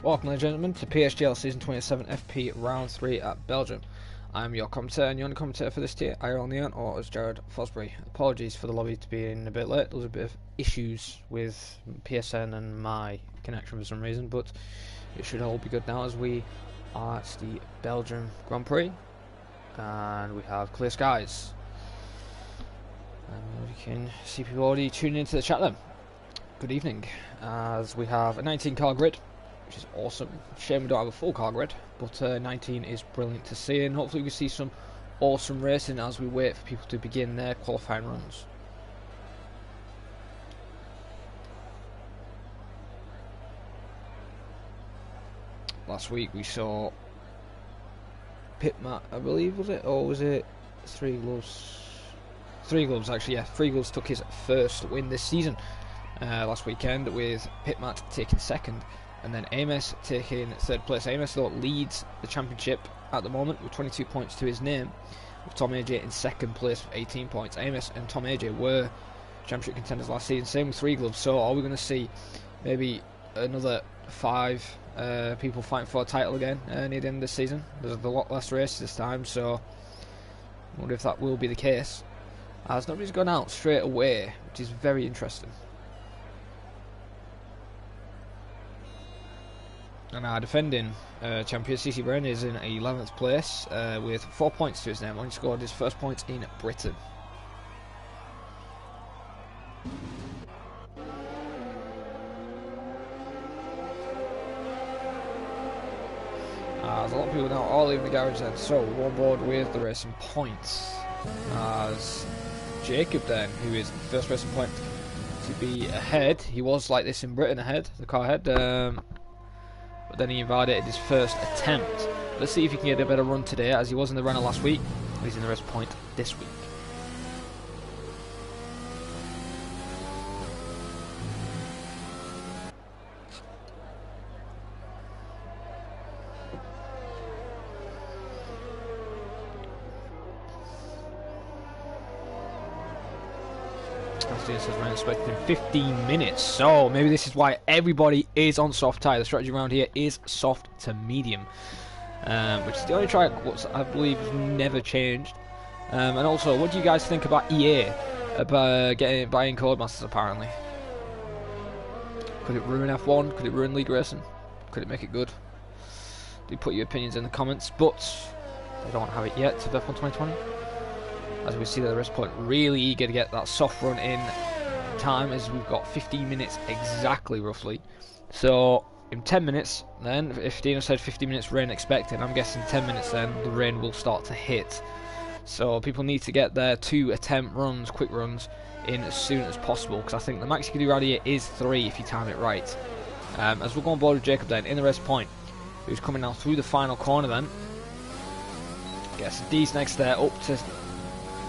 Welcome, ladies and gentlemen, to PSGL Season 27 FP Round 3 at Belgium. I'm your commentator, and the only commentator for this tier, Iron Leon, or as Jared Fosbury. Apologies for the lobby to being a bit late. There was a bit of issues with PSN and my connection for some reason, but it should all be good now as we are at the Belgium Grand Prix, and we have clear skies. And we can see people already tuning into the chat then. Good evening, as we have a 19 car grid, which is awesome. Shame we don't have a full car grid, but 19 is brilliant to see, and hopefully we see some awesome racing as we wait for people to begin their qualifying runs. Last week we saw Pitmat, I believe, was it? Or was it Three Gloves? Three Gloves, actually, yeah. Three Gloves took his first win this season last weekend, with Pitmat taking second. And then Amos taking third place. Amos, though, leads the championship at the moment with 22 points to his name, with Tom AJ in second place with 18 points. Amos and Tom AJ were championship contenders last season. Same with Three Gloves. So are we going to see maybe another 5 people fighting for a title again near the end of this season? There's a lot less races this time, so I wonder if that will be the case, as nobody's gone out straight away, which is very interesting. And our defending champion, CC Brown, is in 11th place with 4 points to his name when he scored his first points in Britain. There's a lot of people now all leaving the garage then, so we're on board with the racing points. As Jacob then, who is the first racing point to be ahead, he was like this in Britain ahead, the car ahead. But then he invalidated his first attempt. Let's see if he can get a better run today, as he was in the runner last week. He's in the rest point this week. Says we're expecting 15 minutes, so maybe this is why everybody is on soft tyre. The strategy around here is soft to medium, which is the only track what I believe has never changed. And also, what do you guys think about EA about buying Codemasters? Apparently, could it ruin F1? Could it ruin League Racing? Could it make it good? Do put your opinions in the comments, but they don't have it yet to F1 2020. As we see that the rest point really eager to get that soft run in time, as we've got 15 minutes exactly, roughly. So in 10 minutes then, if Dino said 15 minutes rain expected, I'm guessing 10 minutes then the rain will start to hit. So people need to get their 2 attempt runs, quick runs, in as soon as possible, because I think the max you can do around here is 3 if you time it right. As we'll go on board with Jacob then in the rest point, who's coming now through the final corner then. Gets D's next there, up to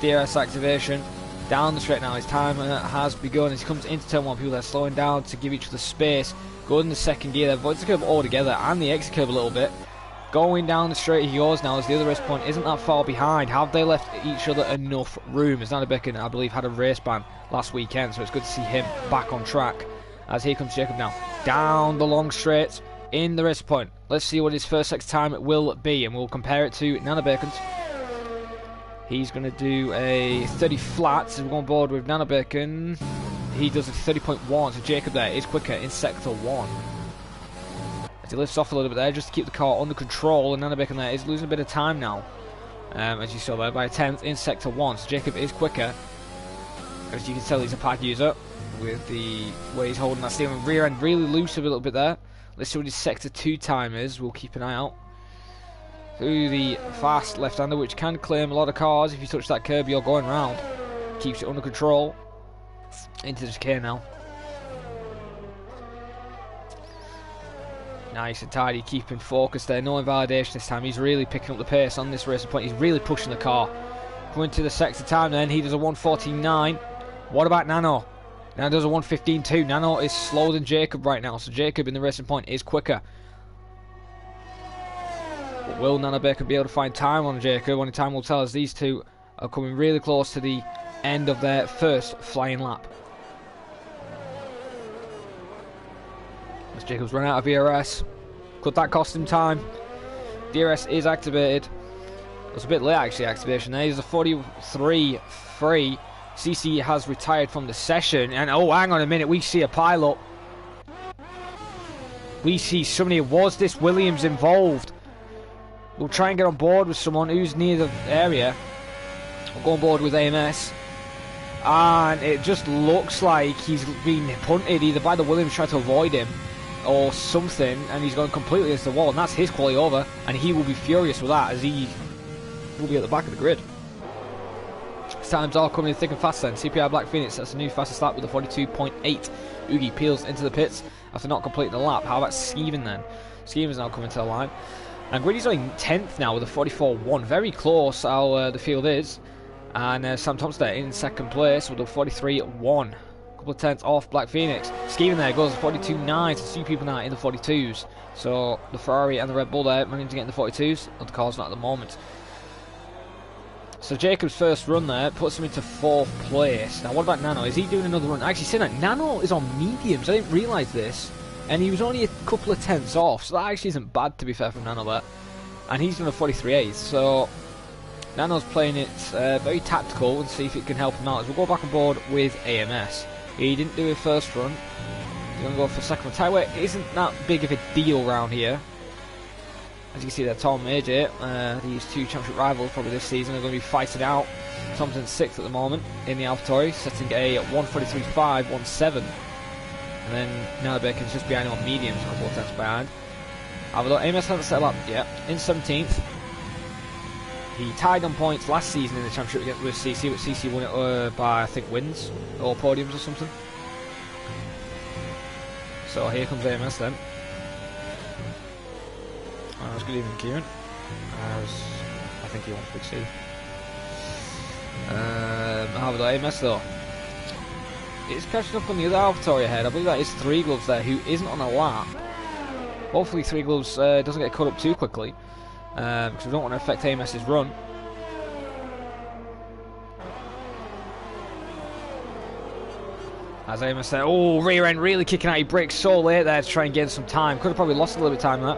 DRS activation, down the straight now. His time has begun as he comes into turn 1. People are slowing down to give each other space. Going in the second gear there, avoids the curve altogether and the exit curve a little bit. Going down the straight he goes now, as the other race point isn't that far behind. Have they left each other enough room? As Nana Becken, I believe, had a race ban last weekend, so it's good to see him back on track. As here comes Jacob now, down the long straight in the race point. Let's see what his first sector time will be, and we'll compare it to Nana Becken's. He's going to do a 30 flat, so we're on board with Nana Bacon. He does a 30.1, so Jacob there is quicker in sector 1. As he lifts off a little bit there, just to keep the car under control, and Nana Bacon there is losing a bit of time now. As you saw there, by a 10th in sector 1, so Jacob is quicker. As you can tell, he's a pack user, with the way he's holding that steering rear end really loose a little bit there. Let's see what his sector 2 time is, we'll keep an eye out. Through the fast left-hander, which can claim a lot of cars. If you touch that curb, you're going round. Keeps it under control. Into the chicane now. Nice and tidy, keeping focus there. No invalidation this time. He's really picking up the pace on this racing point. He's really pushing the car. Coming to the sector time then. He does a 1:49. What about Nano? Nano does a 1:15 too. Nano is slower than Jacob right now. So Jacob in the racing point is quicker. But will Nana Baker be able to find time on Jacob? Only time will tell, as these two are coming really close to the end of their first flying lap. As Jacobs run out of ERS, Could that cost him time? DRS is activated. It was a bit late actually, activation there. He's a 43-3. CC has retired from the session. And oh, hang on a minute, we see a pile-up. We see somebody. Was this Williams involved? We'll try and get on board with someone who's near the area. We'll go on board with AMS. And it just looks like he's been punted either by the Williams trying to avoid him or something, and he's gone completely against the wall, and that's his quality over, and he will be furious with that as he will be at the back of the grid. Times are coming in thick and fast then. CPI Black Phoenix, that's a new fastest lap with a 42.8. Oogie peels into the pits after not completing the lap. How about Skeven then? Skeven's now coming to the line. And Griddy's only 10th now with a 44.1. Very close how the field is. And Sam Thompson in second place with a 43.1. A couple of tenths off Black Phoenix. Skeven there goes 42.9, so two people now in the 42s. So the Ferrari and the Red Bull there managing to get in the 42s. Other cars not at the moment. So Jacob's first run there puts him into 4th place. Now what about Nano? Is he doing another run? I actually said that Nano is on mediums. I didn't realise this. And he was only a couple of tenths off. So that actually isn't bad, to be fair, from Nano there. And he's done a 43.8. So Nano's playing it very tactical and see if it can help him out. As we'll go back on board with AMS. He didn't do his first run. He's going to go for a second one. Tyre isn't that big of a deal around here. As you can see there, Tom and AJ, these two championship rivals probably this season, are going to be fighting out. Thompson's 6th at the moment in the AlphaTauri, setting a 143.5, 1.7. And then now Bacon's just behind him on mediums, a couple of tenths behind. Although Amos hasn't set up yet, in 17th. He tied on points last season in the championship with CC, but CC won it by, I think, wins or podiums or something. So here comes Amos then. Good evening, Kieran. As I think he wants Big C. How about AMS though? It's catching up on the other AlphaTauri ahead. I believe that is 3 Gloves there, who isn't on a lap. Hopefully 3 Gloves doesn't get caught up too quickly, because we don't want to affect AMS's run. As AMS there, oh, rear end really kicking out your brakes so late there to try and gain some time. Could have probably lost a little bit of time there.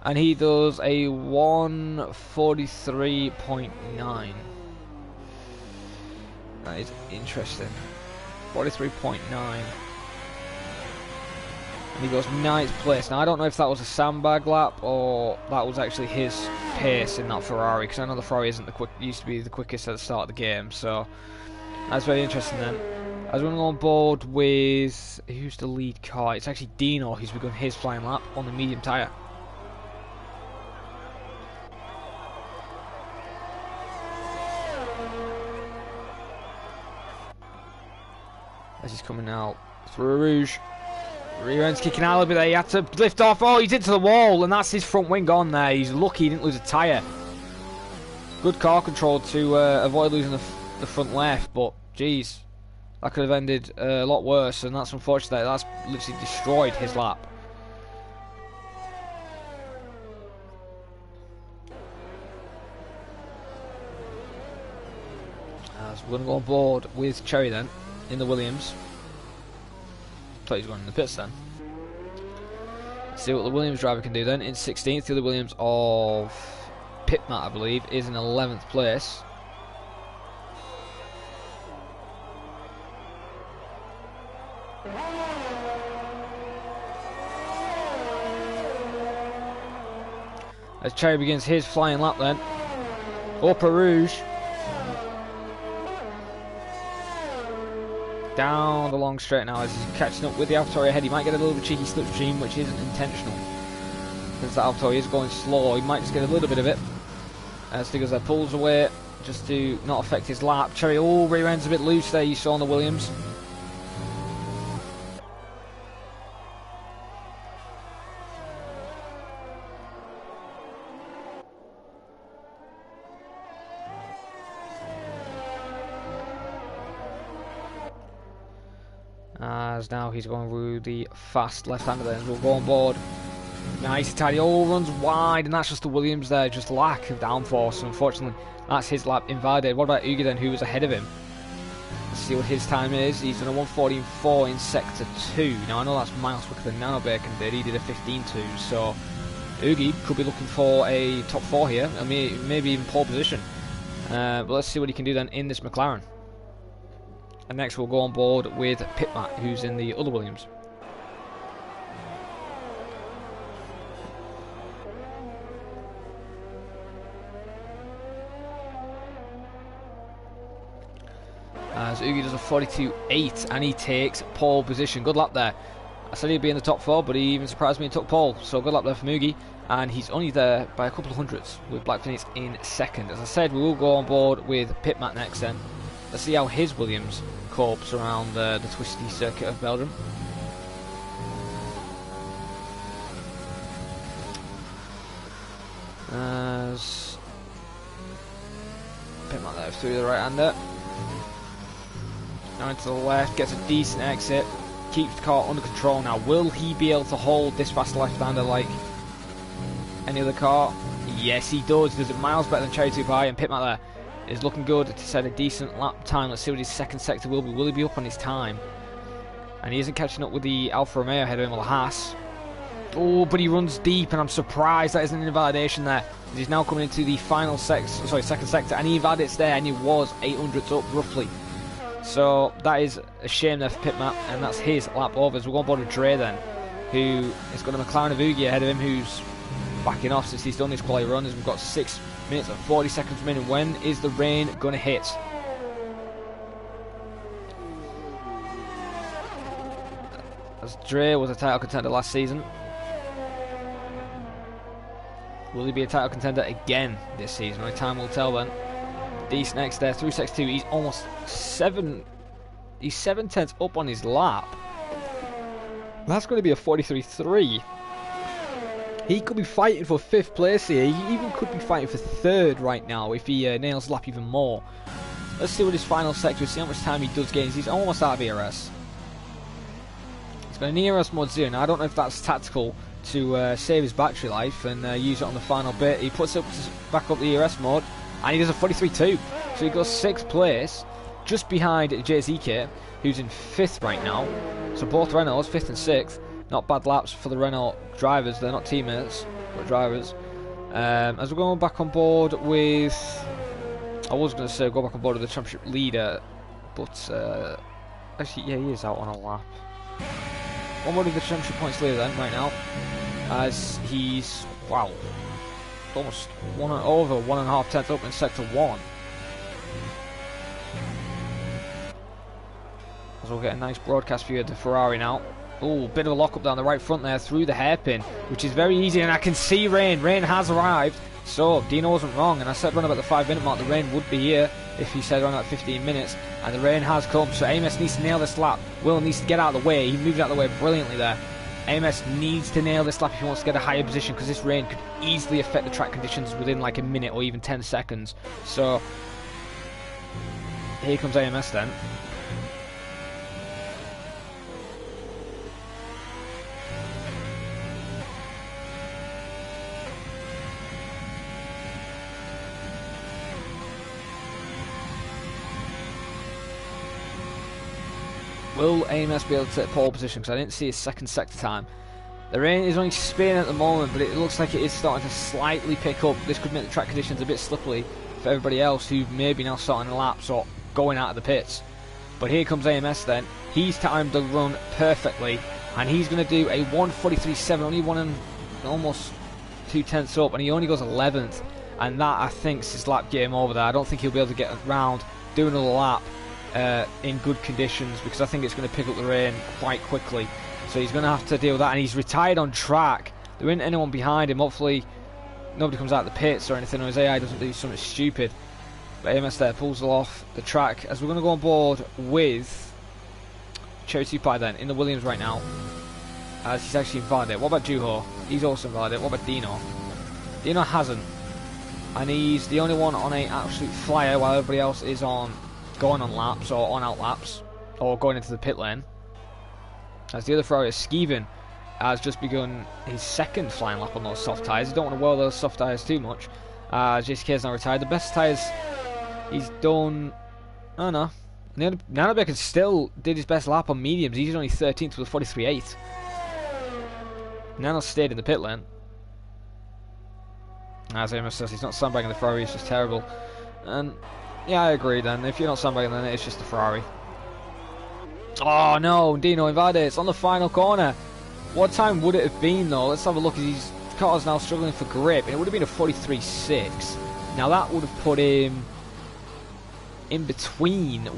And he does a 143.9. That is interesting. 43.9. And he goes 9th place. Now I don't know if that was a sandbag lap or that was actually his pace in that Ferrari, because I know the Ferrari isn't the used to be the quickest at the start of the game. So that's very interesting then. As we're going to go on board with, who's the lead car? It's actually Dino who's begun his flying lap on the medium tyre. As he's coming out through a Rouge. Rear end's kicking out a little bit there. He had to lift off. Oh, he's into the wall, and that's his front wing gone there. He's lucky he didn't lose a tyre. Good car control to avoid losing the front left, but geez, that could have ended a lot worse, and that's unfortunate. That's literally destroyed his lap. So we're going to go on board with Cherry then. In the Williams. Thought he's going in the pits then. See what the Williams driver can do then. In 16th, the other Williams of Pitmat, I believe, is in 11th place. As Cherry begins his flying lap then. Up a Rouge. Down the long straight now as he's catching up with the AlphaTauri ahead. He might get a little bit cheeky slipstream, which isn't intentional. Since the AlphaTauri is going slow, he might just get a little bit of it. As Stiggers there pulls away just to not affect his lap. Cherry, oh, rear end's a bit loose there, you saw on the Williams. As now he's going through the fast left-hander there, and we'll go on board. Nice tidy, oh, runs wide, and that's just the Williams there, just lack of downforce. Unfortunately, that's his lap invalidated. What about Ugi then, who was ahead of him? Let's see what his time is. He's done a 1:14.4 in Sector 2. Now, I know that's miles quicker than Nano Bacon did. He did a 15.2, so Oogie could be looking for a top 4 here, and maybe even pole position. But let's see what he can do then in this McLaren. And next we'll go on board with Pitmat, who's in the other Williams. As Oogie does a 42.8 and he takes pole position. Good lap there. I said he'd be in the top 4, but he even surprised me and took pole. So good lap there from Oogie. And he's only there by a couple of hundreds with Black Phoenix in second. As I said, we will go on board with Pitmat next then. Let's see how his Williams copes around the twisty circuit of Belgium. As Pitmat there through the right-hander. Now into the left, gets a decent exit, keeps the car under control. Now, will he be able to hold this fast left-hander like any other car? Yes, he does. Does it miles better than Cherry 2 Pie, and Pitmat there is looking good to set a decent lap time. Let's see what his second sector will be. Will he be up on his time? And he isn't catching up with the Alfa Romeo ahead of him, or the Haas. Oh, but he runs deep, and I'm surprised that isn't an invalidation there. He's now coming into the final second sector, and he invalidates there, and he was 800ths up roughly. So that is a shame there for Pitmat, and that's his lap over. So we'll go on board with Dre then, who has got a McLaren of Oogie ahead of him, who's backing off since he's done his quality run. As we've got 6 minutes and 40 seconds remaining. When is the rain going to hit? As Dre was a title contender last season, will he be a title contender again this season? Only time will tell then. Decent next there through Sector 2. He's almost 7 tenths up on his lap. That's going to be a 43.3. He could be fighting for 5th place here. He even could be fighting for 3rd right now if he nails the lap even more. Let's see what his final sector is, see how much time he does gain. He's almost out of ERS. He's got an ERS mod 0. Now, I don't know if that's tactical to save his battery life and use it on the final bit. He puts up back up the ERS mode, and he does a 43.2. So he goes 6th place, just behind JZK, who's in 5th right now. So both Renaults, 5th and 6th. Not bad laps for the Renault drivers. They're not teammates, but drivers. As we're going back on board with... I was going to say go back on board with the championship leader, but... actually, yeah, he is out on a lap. On board with the championship points leader then, right now. As he's... wow. Almost over 1.5 tenths up in Sector 1. As we'll get a nice broadcast view of the Ferrari now. Oh, bit of a lock up down the right front there through the hairpin, which is very easy, and I can see rain. Rain has arrived, so Dino wasn't wrong, and I said around about the 5-minute mark the rain would be here if he said around about 15 minutes, and the rain has come, so AMS needs to nail this lap. Will needs to get out of the way. He moved out of the way brilliantly there. AMS needs to nail this lap if he wants to get a higher position, because this rain could easily affect the track conditions within like a minute or even 10 seconds. So here comes AMS then. Will AMS be able to take pole position? Because I didn't see his second sector time. The rain is only spinning at the moment, but it looks like it is starting to slightly pick up. This could make the track conditions a bit slippery for everybody else who may be now starting laps or going out of the pits. But here comes AMS then. He's timed the run perfectly, and he's going to do a 1:43.7, only almost 2 tenths up, and he only goes 11th. And that, I think, is his lap game over there. I don't think he'll be able to get around, do another lap in good conditions, because I think it's going to pick up the rain quite quickly. So he's going to have to deal with that, and he's retired on track. There isn't anyone behind him. Hopefully nobody comes out of the pits or anything, or his AI doesn't do something stupid. But AMS there pulls off the track, as we're going to go on board with Cherry 2 Pie then in the Williams right now, as he's actually invalidated. What about Juho? He's also invalidated. What about Dino? Dino hasn't, and he's the only one on a absolute flyer, while everybody else is on going on laps or on out laps or going into the pit lane. As the other Ferrari, Skeven, has just begun his second flying lap on those soft tyres. You don't want to wear those soft tyres too much. JCK is now retired. The best tyres he's done... oh no, Nana Bacon still did his best lap on mediums. He's only 13th with a 43.8. Nano stayed in the pit lane. As Amos says, he's not sandbagging the Ferrari, it's just terrible. And yeah, I agree then. If you're not sandbagging, then it's just the Ferrari. Oh no, Dino Invades on the final corner. What time would it have been though? Let's have a look. His car's now struggling for grip, and it would have been a 43.6. Now that would have put him in between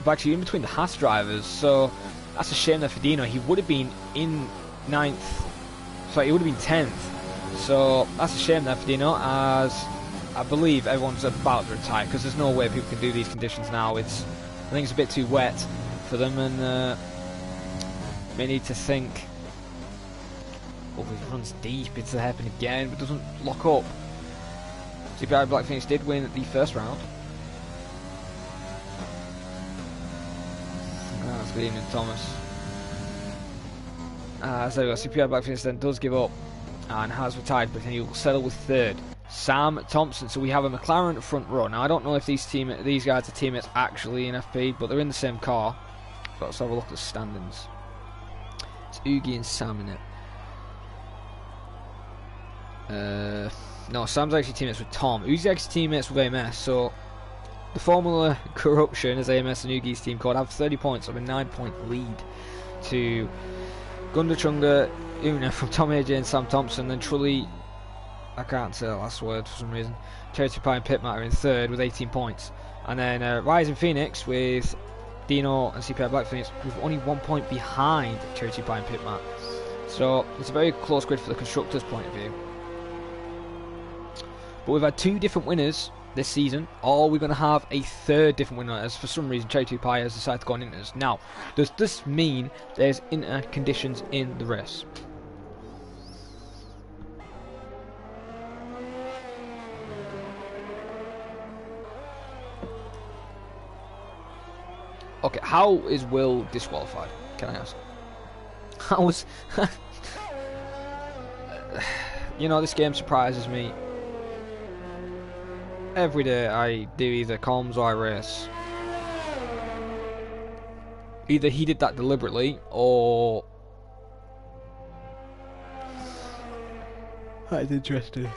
actually in between the Haas drivers. So that's a shame there for Dino. He would have been in 9th. Sorry, he would have been 10th. So that's a shame there for Dino, as I believe everyone's about to retire because there's no way people can do these conditions now. I think it's a bit too wet for them, and may need to think. Oh, he runs deep into the hairpin again, but doesn't lock up. CPI Black Phoenix did win the first round. That's good evening, Thomas. So CPI Black Phoenix then does give up and has retired, but then he will settle with third. Sam Thompson. So we have a McLaren front row. Now I don't know if these guys are teammates actually in FP, but they're in the same car. So let's have a look at the standings. It's Oogie and Sam in it. No, Sam's actually teammates with Tom. Oogie's actually teammates with AMS. So the Formula Corruption, as AMS and Oogie's team called, have 30 points of a 9-point lead to Gunda Chunga, Una from Tom AJ and Sam Thompson. Then Trulli, I can't say the last word for some reason. Charity Pie and Pit Matter in third with 18 points. And then Rising Phoenix with Dino and CPI Black Phoenix with only 1 point behind Charity Pie and Pit Matter. So it's a very close grid for the constructors' point of view. But we've had 2 different winners this season, or we're going to have a third different winner, as for some reason Charity Pie has decided to go on inters. Now, does this mean there's inter conditions in the race? Okay, how is Will disqualified? Can I ask? How was... You know, this game surprises me. Every day I do either comms or I race. Either he did that deliberately, or... That's interesting.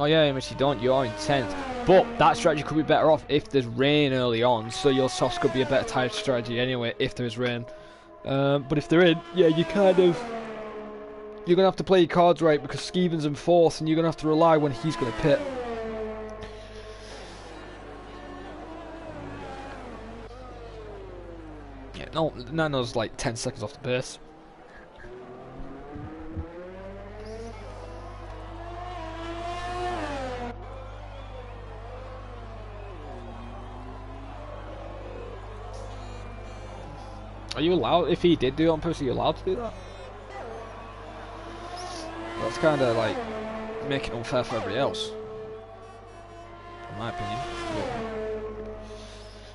Oh yeah, but you don't, you're in 10th. But that strategy could be better off if there's rain early on, so your softs could be a better tired strategy anyway if there's rain. But if they're in, yeah, you're going to have to play your cards right, because Skeven's in 4th and you're going to have to rely when he's going to pit. Yeah, no, Nano's like 10 seconds off the base. Are you allowed, if he did do it on purpose, are you allowed to do that? That's kind of like making it unfair for everybody else, in my opinion. But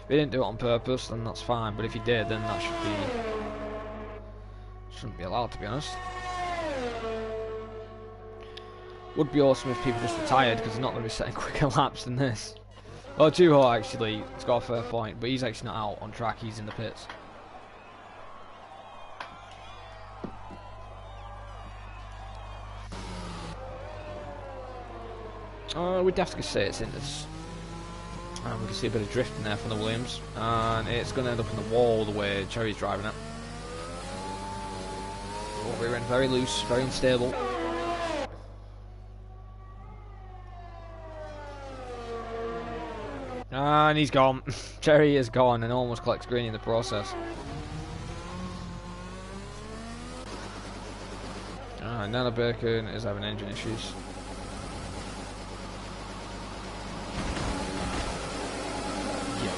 if he didn't do it on purpose, then that's fine. But if he did, then that shouldn't be allowed, to be honest. Would be awesome if people just retired, because they're not going to be setting quicker laps than this. Well, Juho actually has got a fair point, but he's actually not out on track, he's in the pits. We'd have to say it's in this. And we can see a bit of drift in there from the Williams, and it's going to end up in the wall the way Cherry's driving it. Oh, we went very loose, very unstable. And he's gone. Cherry is gone and almost collects green in the process. Nana Bacon is having engine issues.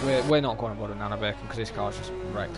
Yeah, we're not going to bother Nana Bacon because his car's just wrecked.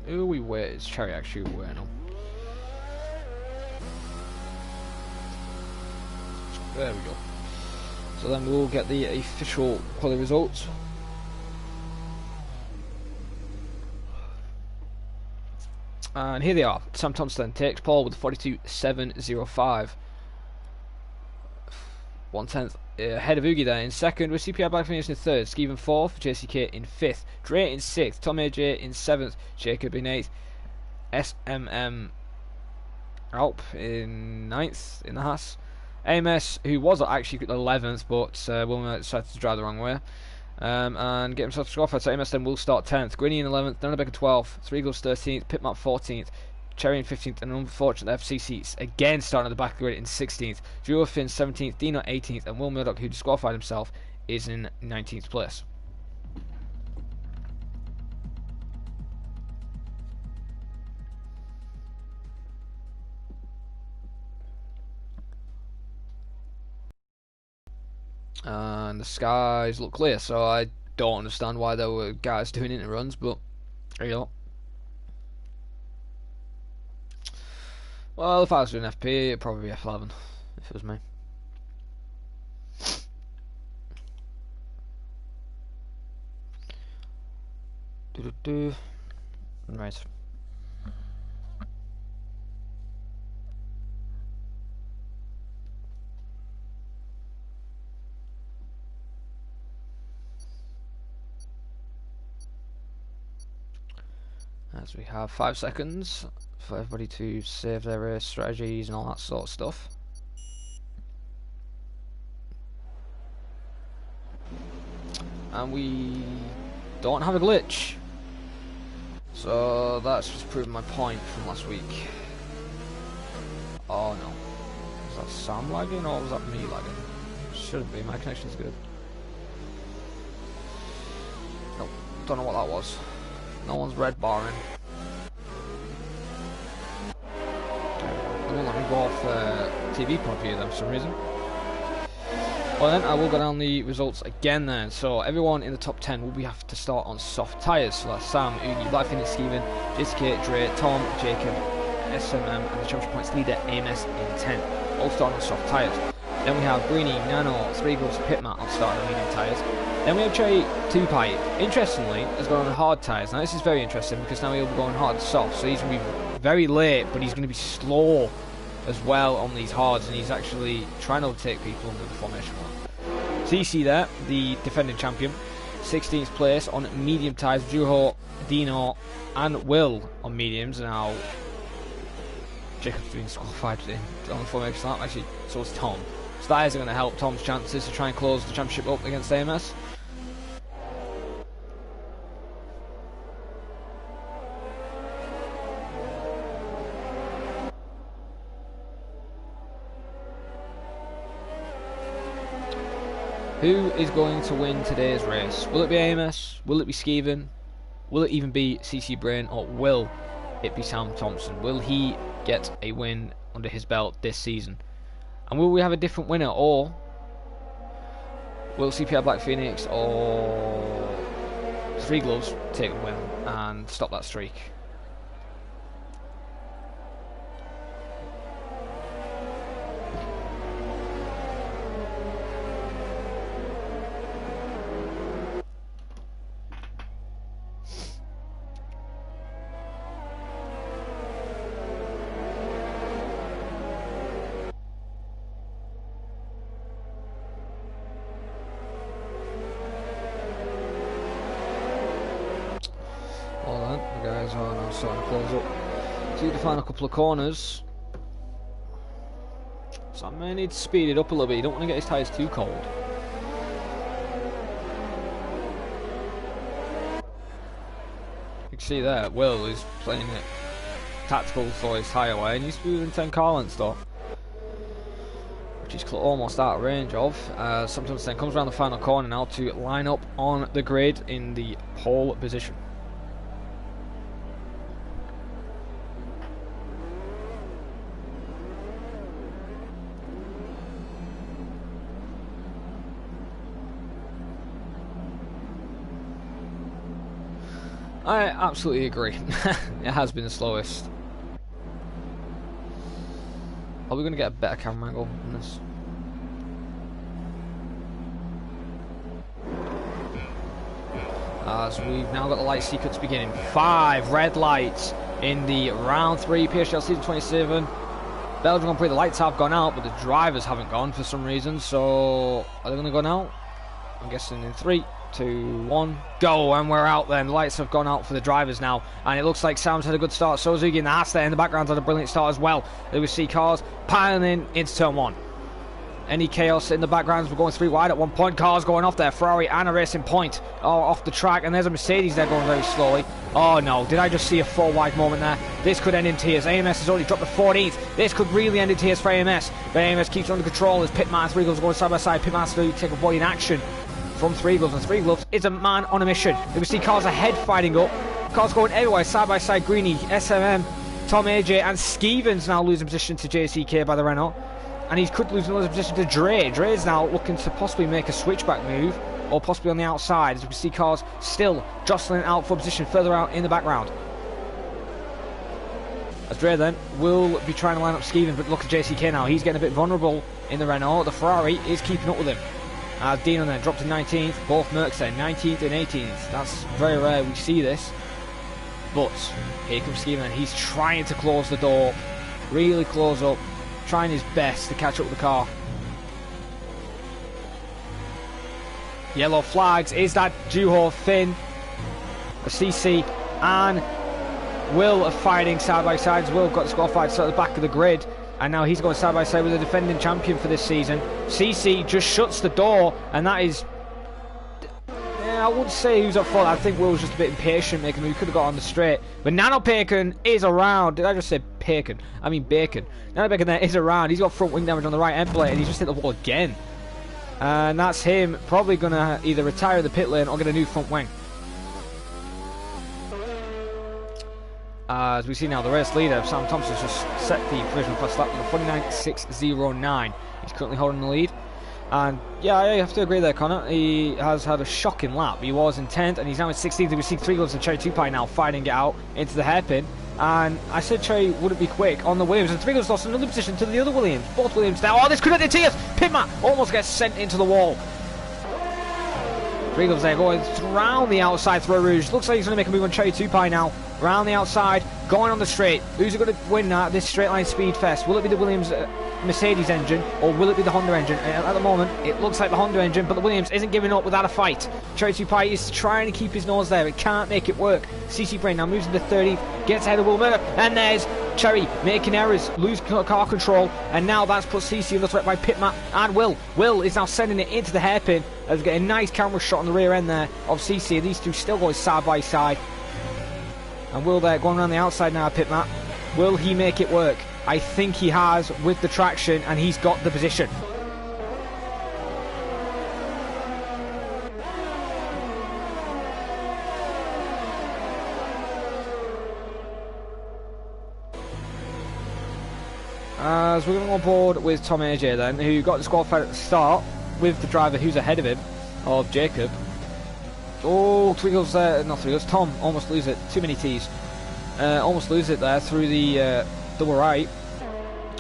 Who are we with? It's Cherry actually we're now. There we go. So then we'll get the official quality results. And here they are. Sam Thompson takes pole with 42.705. 1/10 ahead of Oogie there in second, with CPI Black finishing in third, Skeven fourth, JCK in fifth, Dre in sixth, Tom AJ in seventh, Jacob in eighth, SMM Alp in ninth in the Haas, AMS, who was actually 11th, but Wilmer decided to drive the wrong way, and get himself to score. So AMS then will start 10th, Greeny in 11th, Dannebeck 12th, Three Gloves 13th, Pitmap 14th, Cherry in 15th, and unfortunately FCC again starting at the back of the grid in 16th. Drew Finn 17th, Dino 18th, and Will Murdoch, who disqualified himself, is in 19th place. And the skies look clear, so I don't understand why there were guys doing interruns, but there you go. Well, if I was doing FP, it'd probably be F11 if it was me. Right. As we have 5 seconds for everybody to save their race strategies and all that sort of stuff. And we don't have a glitch, so that's just proving my point from last week. Oh no, was that Sam lagging or was that me lagging? Shouldn't be, my connection's good. Nope, don't know what that was. No one's red barring. They won't let me go off TV point of view then for some reason. Well then, I will go down the results again then. So everyone in the top 10 will have to start on soft tyres. So that's Sam, Oogie, Black Phoenix, Steven, JCK, Dre, Tom, Jacob, SMM, and the championship points leader AMS in 10th. All starting on soft tyres. Then we have Greeny, Nano, Three Gloves, Pitmat on starting on medium tyres. Then we have Cherry 2-pipe. Interestingly, has gone on hard tyres. Now this is very interesting because now he'll be going hard and soft. So he's going to be very late, but he's going to be slow as well on these hards, and he's actually trying to overtake people under the formation one. So you see there, the defending champion, 16th place on medium tyres, Juho, Dino, and Will on mediums. Now Jacob's been disqualified on the formation lap, actually, so is Tom. So that is going to help Tom's chances to try and close the championship up against AMS. Who is going to win today's race? Will it be AMS? Will it be Skeven? Will it even be CC Brain? Or will it be Sam Thompson? Will he get a win under his belt this season? And will we have a different winner? Or will CPI Black Phoenix or Three Gloves take the win and stop that streak? Starting to close up. See the final couple of corners. So I may need to speed it up a little bit. You don't want to get his tyres too cold. You can see there, Will is playing it tactical for his tyre wear, and he's doing 10 car lengths though, which he's almost out of range of. Sometimes then comes around the final corner now to line up on the grid in the pole position. I absolutely agree. It has been the slowest. Are we going to get a better camera angle on this? As we've now got the light sequence beginning. 5 red lights in the round 3 PSGL season 27. Belgium Grand Prix, the lights have gone out, but the drivers haven't gone for some reason. So are they going to go now? I'm guessing in 3, 2, 1, go, and we're out then. The lights have gone out for the drivers now, and it looks like Sam's had a good start. So Zugi and the Haas there in the background had a brilliant start as well. There we see cars piling in into turn 1. Any chaos in the background as we're going 3 wide at one point. Cars going off there. Ferrari and a Racing Point are off the track, and there's a Mercedes there going very slowly. Oh no, did I just see a 4 wide moment there? This could end in tears. AMS has already dropped to 14th. This could really end in tears for AMS, but AMS keeps under control as Pitman and 3 Gloves are going side by side. Pitman has to take a body in action from 3 Gloves, and 3 Gloves is a man on a mission. We see cars ahead fighting up. Cars going everywhere, side by side. Greeny, SMM, Tom AJ, and Skevens now losing position to JCK by the Renault. And he could lose another position to Dre. Dre's now looking to possibly make a switchback move, or possibly on the outside, as we see cars still jostling out for position further out in the background. As Dre then will be trying to line up Skevens, but look at JCK now. He's getting a bit vulnerable in the Renault. The Ferrari is keeping up with him. Dino then dropped to 19th. Both Mercs then 19th and 18th. That's very rare we see this. But here comes Skevens, and he's trying to close the door, really close up, trying his best to catch up with the car. Yellow flags. Is that Juho, Finn, CC and Will are fighting side by side. Will got the squad fight at the back of the grid, and now he's going side by side with the defending champion for this season. CC just shuts the door, and that is, I wouldn't say who's at fault. I think Will was just a bit impatient making him. He could have got on the straight. But Nano Bacon is around. Did I just say Bacon? I mean Bacon. Nano Bacon there is around. He's got front wing damage on the right end plate, and he's just hit the wall again. And that's him probably going to either retire in the pit lane or get a new front wing. As we see now, the race leader, Sam Thompson, has just set the provisional first lap with a 49.609. He's currently holding the lead. And yeah, I have to agree there, Connor. He has had a shocking lap. He was in 10th, and he's now in 16th. We see 3 Gloves and Cherry 2 Pie now fighting it out into the hairpin. And I said Cherry wouldn't be quick on the Williams, and 3 Gloves lost another position to the other Williams. Both Williams now. Oh, this could have been tears. Pitman almost gets sent into the wall. 3 Gloves there going round the outside through Rouge. Looks like he's going to make a move on Cherry 2 Pie now. Round the outside, going on the straight. Who's going to win this straight line speed fest? Will it be the Williams Mercedes engine, or will it be the Honda engine? And at the moment, it looks like the Honda engine, but the Williams isn't giving up without a fight. Cherry 2 Pie is trying to keep his nose there. It can't make it work. CC Brain now moves into 30th, gets ahead of Will Murdoch, and there's Cherry making errors, lose car control, and now that's put CC in the threat by Pitman and Will. Will is now sending it into the hairpin. As we get a nice camera shot on the rear end there of CC. These two still going side by side. And Will there going around the outside now, Pitman. Will he make it work? I think he has with the traction, and he's got the position. As we're going to go on board with Tom AJ then, who got disqualified at the start with the driver who's ahead of him, of Jacob. Oh, 3 Gloves there, not 3 Gloves, Tom almost lose it, too many T's. Almost lose it there through the double right.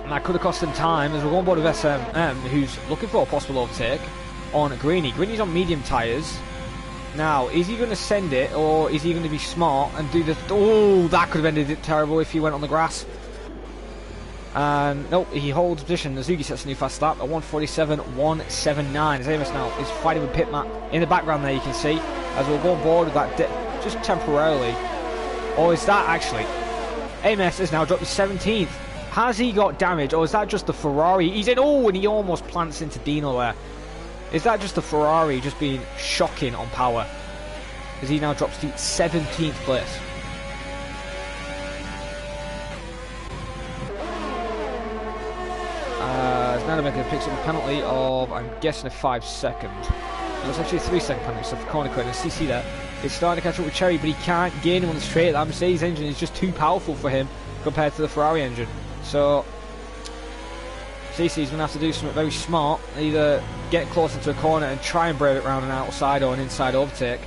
And that could have cost him time, as we're going on board with SMM, who's looking for a possible overtake on Greeny. Greeny's on medium tyres. Now, is he going to send it, or is he going to be smart and do the... Oh, that could have ended it terrible if he went on the grass. And nope, he holds position. Azugi sets a new fast lap at 147.179. As Amos now is fighting with Pitman in the background there, you can see, as we'll go on board with that just temporarily. Or is that actually... Amos has now dropped to 17th. Has he got damage, or is that just the Ferrari? He's in... Oh, and he almost plants into Dino there. Is that just the Ferrari just being shocking on power? As he now drops to 17th place. Nanobecker picks up a penalty of, I'm guessing, a 5 second. It was actually a 3 second penalty, so for corner quick. And CC there is starting to catch up with Cherry, but he can't gain him on the straight. That Mercedes engine is just too powerful for him compared to the Ferrari engine. So CC's going to have to do something very smart, either get close into a corner and try and brave it round an outside or an inside overtake.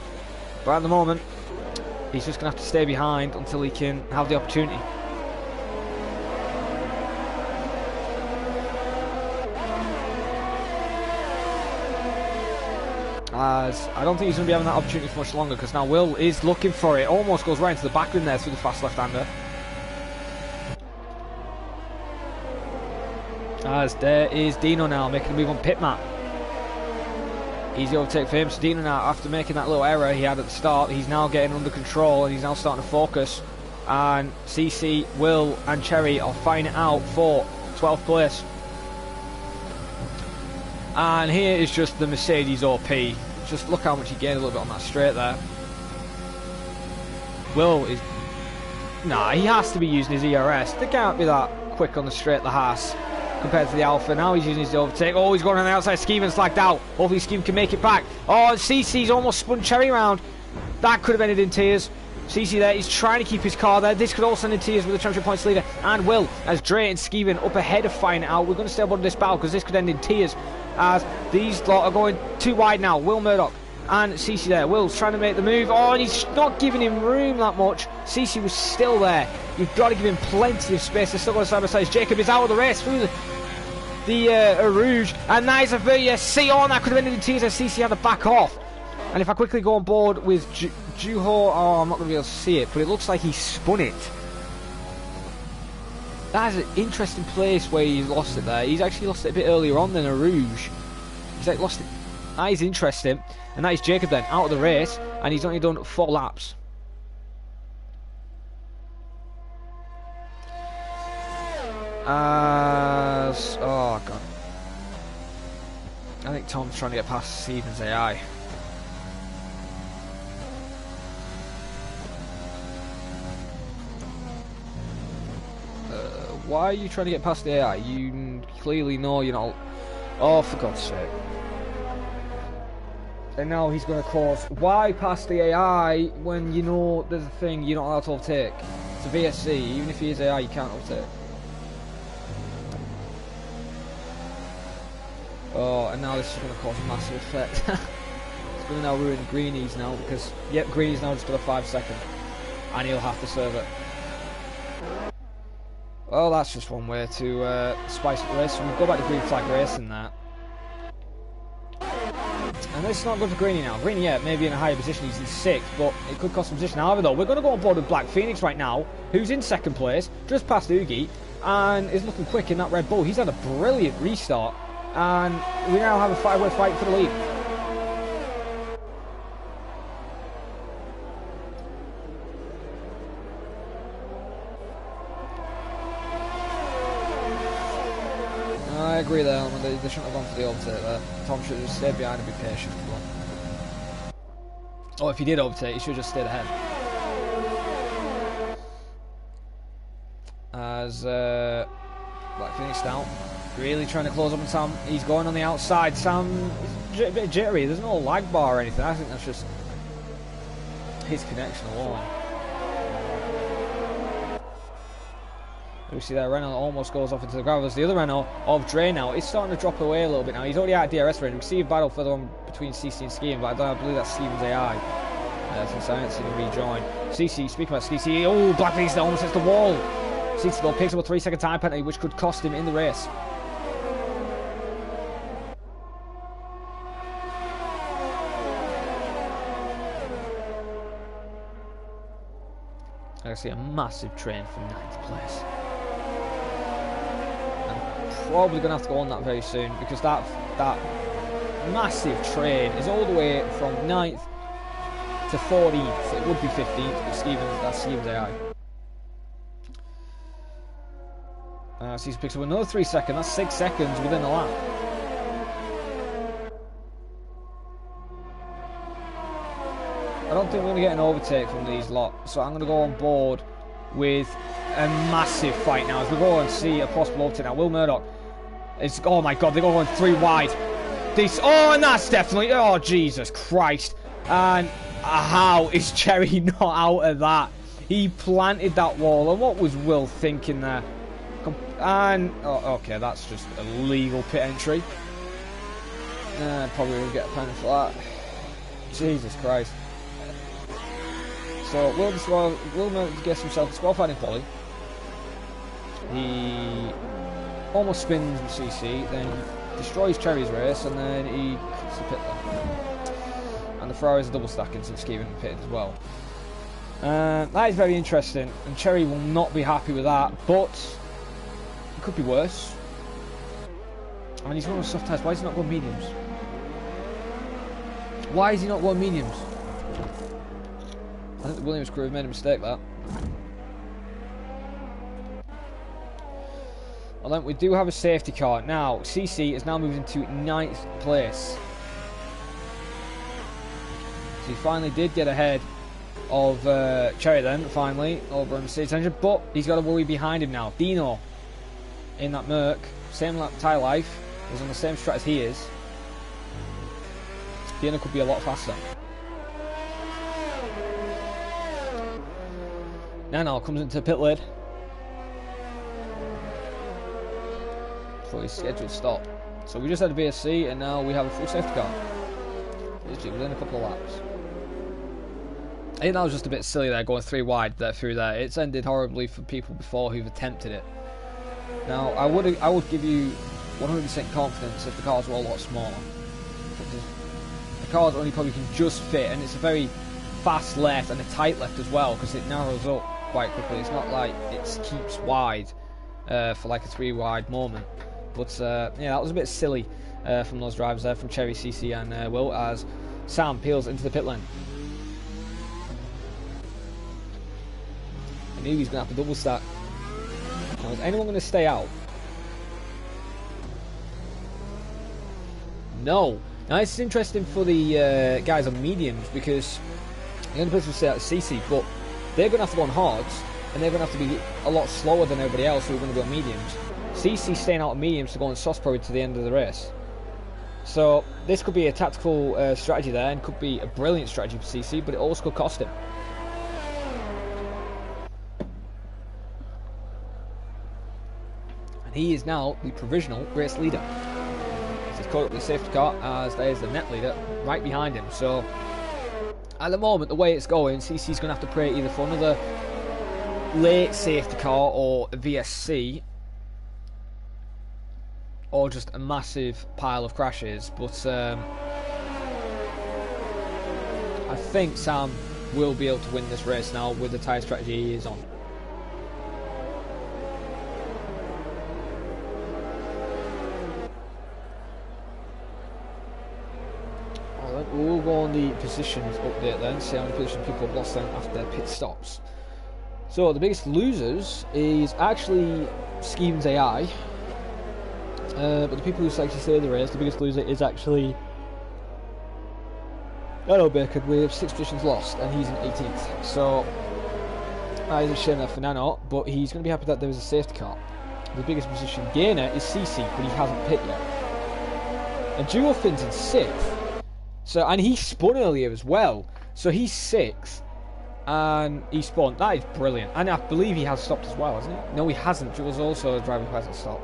But at the moment, He's just going to have to stay behind until he can have the opportunity. As I don't think he's going to be having that opportunity for much longer, because now Will is looking for it. Almost goes right into the back rim there through the fast left-hander. As there is Dino now making a move on pit map. Easy overtake for him. So Dino now, after making that little error he had at the start, he's now getting under control and he's now starting to focus. And CC, Will and Cherry are fighting it out for 12th place. And here is just the Mercedes OP. Just look how much he gained a little bit on that straight there. Will is... Nah, he has to be using his ERS. They can't be that quick on the straight, the Haas, compared to the Alpha. Now he's using his overtake. Oh, he's going on the outside. Skeeman's flagged out. Hopefully Skeeman can make it back. Oh, CC's almost spun Cherry around. That could have ended in tears. CC there, he's trying to keep his car there. This could also end in tears with the championship points leader. And Will, as Dre and Skeeman up ahead of fighting it out. We're going to stay aboard this battle because this could end in tears, as these lot are going too wide now. Will Murdoch and CC there. Will's trying to make the move. Oh, and he's not giving him room that much. CC was still there. You've got to give him plenty of space. They're still going side by side. Jacob is out of the race through the Rouge. And that is a very see on. That could have ended in tears as CC had to back off. And if I quickly go on board with Juho, oh, I'm not going to be able to see it, but it looks like he spun it. That is an interesting place where he's lost it there. He's actually lost it a bit earlier on than a Rouge. He's like lost it. That is interesting. And that is Jacob then, out of the race, and he's only done 4 laps. Oh god. I think Tom's trying to get past Stevens AI. Why are you trying to get past the AI? You clearly know you're not... Oh, for God's sake. And now he's going to cause... Why pass the AI when you know there's a thing you're not allowed to overtake? It's a VSC. Even if he is AI, you can't overtake. Oh, and now this is going to cause a massive effect. It's going to now ruin Greenies now, because... Yep, Greenies now just got a 5 second. And he'll have to serve it. Well, that's just one way to spice up the race. So we'll go back to green flag racing that. And this is not good for Greenie now. Greenie, yeah, maybe in a higher position, he's in 6th, but it could cost him position. However, though, we're going to go on board with Black Phoenix right now, who's in 2nd place, just past Oogie, and is looking quick in that Red Bull. He's had a brilliant restart, and we now have a 5-way fight for the lead. I agree there, they shouldn't have gone for the overtake there. Tom should have just stayed behind and be patient. Or if he did overtake, he should have just stayed ahead. As Black Phoenix now, really trying to close up on Sam. He's going on the outside. Sam is a bit jittery. There's no lag bar or anything. I think that's just his connection alone. We see that Renault almost goes off into the gravel. The other Renault of Dre now is starting to drop away a little bit now. He's already out of DRS range. We see a battle further on between CC and Skiing, but I believe that's Steven's AI. Since I haven't seen him rejoin. CC, speaking about CC, oh, Black Phoenix almost hits the wall. CC though picks up a 3-second time penalty, which could cost him in the race. I see a massive train from 9th place. Probably going to have to go on that very soon, because that massive train is all the way from 9th to 14th. It would be 15th, but that's Stevens AI. Caesar picks up another 3 seconds. That's 6 seconds within a lap. I don't think we're going to get an overtake from these lot, so I'm going to go on board with a massive fight now as we go and see a possible overtake now. Will Murdoch is, oh my god, they're going 3 wide. Oh, and that's definitely, oh Jesus Christ. And how is Cherry not out of that? He planted that wall, and what was Will thinking there? And, oh, okay, that's just a legal pit entry. Probably will get a penalty for that. Jesus Christ. So Will gets himself disqualified in quali. He almost spins with CC, then destroys Cherry's race, and then he cuts the pit lane. And the Ferrari's double stacking since keeping him pitted as well. That is very interesting, and Cherry will not be happy with that, but it could be worse. I mean, he's going on soft tyres. Why is he not going mediums? Why is he not going mediums? I think the Williams crew have made a mistake there. Well, then we do have a safety car. Now, CC is now moved into 9th place. So he finally did get ahead of Cherry then, finally, over on Mercedes engine, but he's got a worry behind him now. Dino, in that Merc, same tyre life, is on the same strat as he is. Dino could be a lot faster. Nano comes into the pit lane for his scheduled stop. So we just had a VSC and now we have a full safety car. Literally within a couple of laps. I think that was just a bit silly there, going 3 wide there through there. It's ended horribly for people before who've attempted it. Now I would give you 100% confidence if the cars were a lot smaller. The cars only probably can just fit, and it's a very fast left and a tight left as well, because it narrows up quite quickly. It's not like it keeps wide for like a 3 wide moment. But yeah, that was a bit silly from those drivers there, from Cherry, CC and Will, as Sam peels into the pit lane. I knew he was going to have to double stack. Now, is anyone going to stay out? No. Now it's interesting for the guys on mediums, because the only person will stay out is CC, but they're going to have to go on hards, and they're going to have to be a lot slower than everybody else who are going to be on mediums. CC staying out on mediums to go on soft probably to the end of the race. So this could be a tactical strategy there, and could be a brilliant strategy for CC, but it also could cost him. And he is now the provisional race leader. He's caught up with the safety car, as there's the net leader right behind him. So at the moment, the way it's going, CC's going to have to pray either for another late safety car or a VSC, or just a massive pile of crashes. But I think Sam will be able to win this race now with the tyre strategy he is on. We'll go on the positions update then, see how many positions people have lost then after their pit stops. So the biggest losers is actually Schemes AI, but the people who actually stay in the race, the biggest loser is actually Nano Bacon with 6 positions lost, and he's in 18th. So that is a shame there for Nano, but he's going to be happy that there is a safety car. The biggest position gainer is CC, but he hasn't pit yet. And Duo Finn's in 6th. So, and he spun earlier as well. So he's 6th, and he spun. That is brilliant. And I believe he has stopped as well, hasn't he? No, he hasn't. Jules also a driver who hasn't stopped.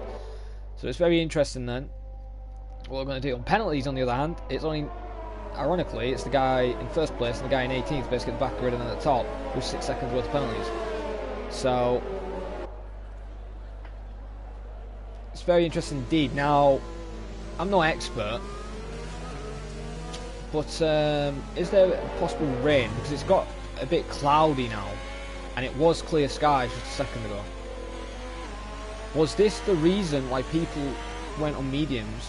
So it's very interesting then what we're going to do. On penalties, on the other hand, it's only, ironically, it's the guy in first place and the guy in 18th, basically at the back grid and at the top, with 6 seconds worth of penalties. So it's very interesting indeed. Now, I'm no expert, but is there a possible rain? Because it's got a bit cloudy now, and it was clear skies just a second ago. Was this the reason why people went on mediums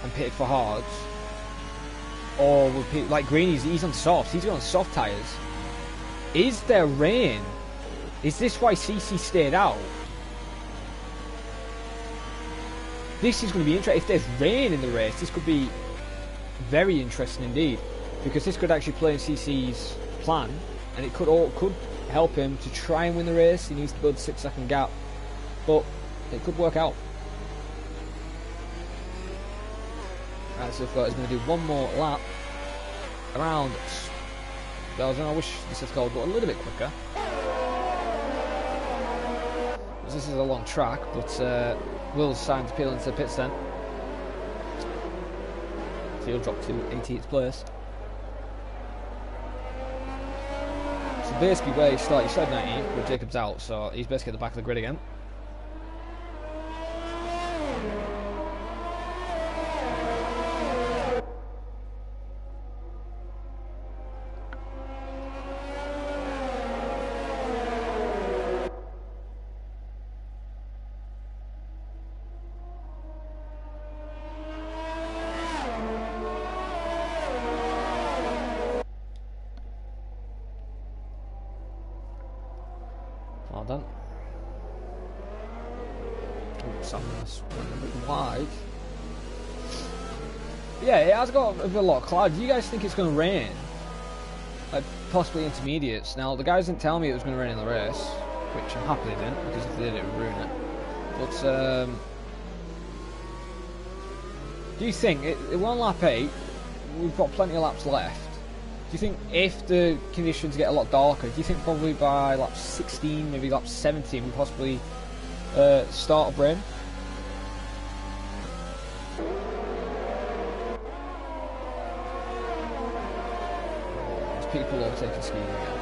and pitted for hards? Or were people, like Greeny's, he's on softs, he's on soft tyres. Is there rain? Is this why CC stayed out? This is going to be interesting. If there's rain in the race, this could be very interesting indeed, because this could actually play in CC's plan, and it could help him to try and win the race. He needs to build a 6-second gap, but it could work out. Right, so far he's going to do one more lap around Belgium. I wish this had called a little bit quicker, because this is a long track, but Will's starting to peel into the pits then. So he'll drop to 18th place. basically where he started. He started 19th, but Jacob's out, so he's basically at the back of the grid again. Well done. Oh, Sam's went a bit wide. Yeah, it has got a lot of cloud. Do you guys think it's going to rain? Like, possibly intermediates. Now, the guys didn't tell me it was going to rain in the race, which I'm happy they didn't, because if they did, it would ruin it. But, do you think, we're on lap 8, we've got plenty of laps left. Do you think if the conditions get a lot darker, do you think probably by lap 16, maybe lap 17, we possibly start a rain? There's people overtaking skiing again.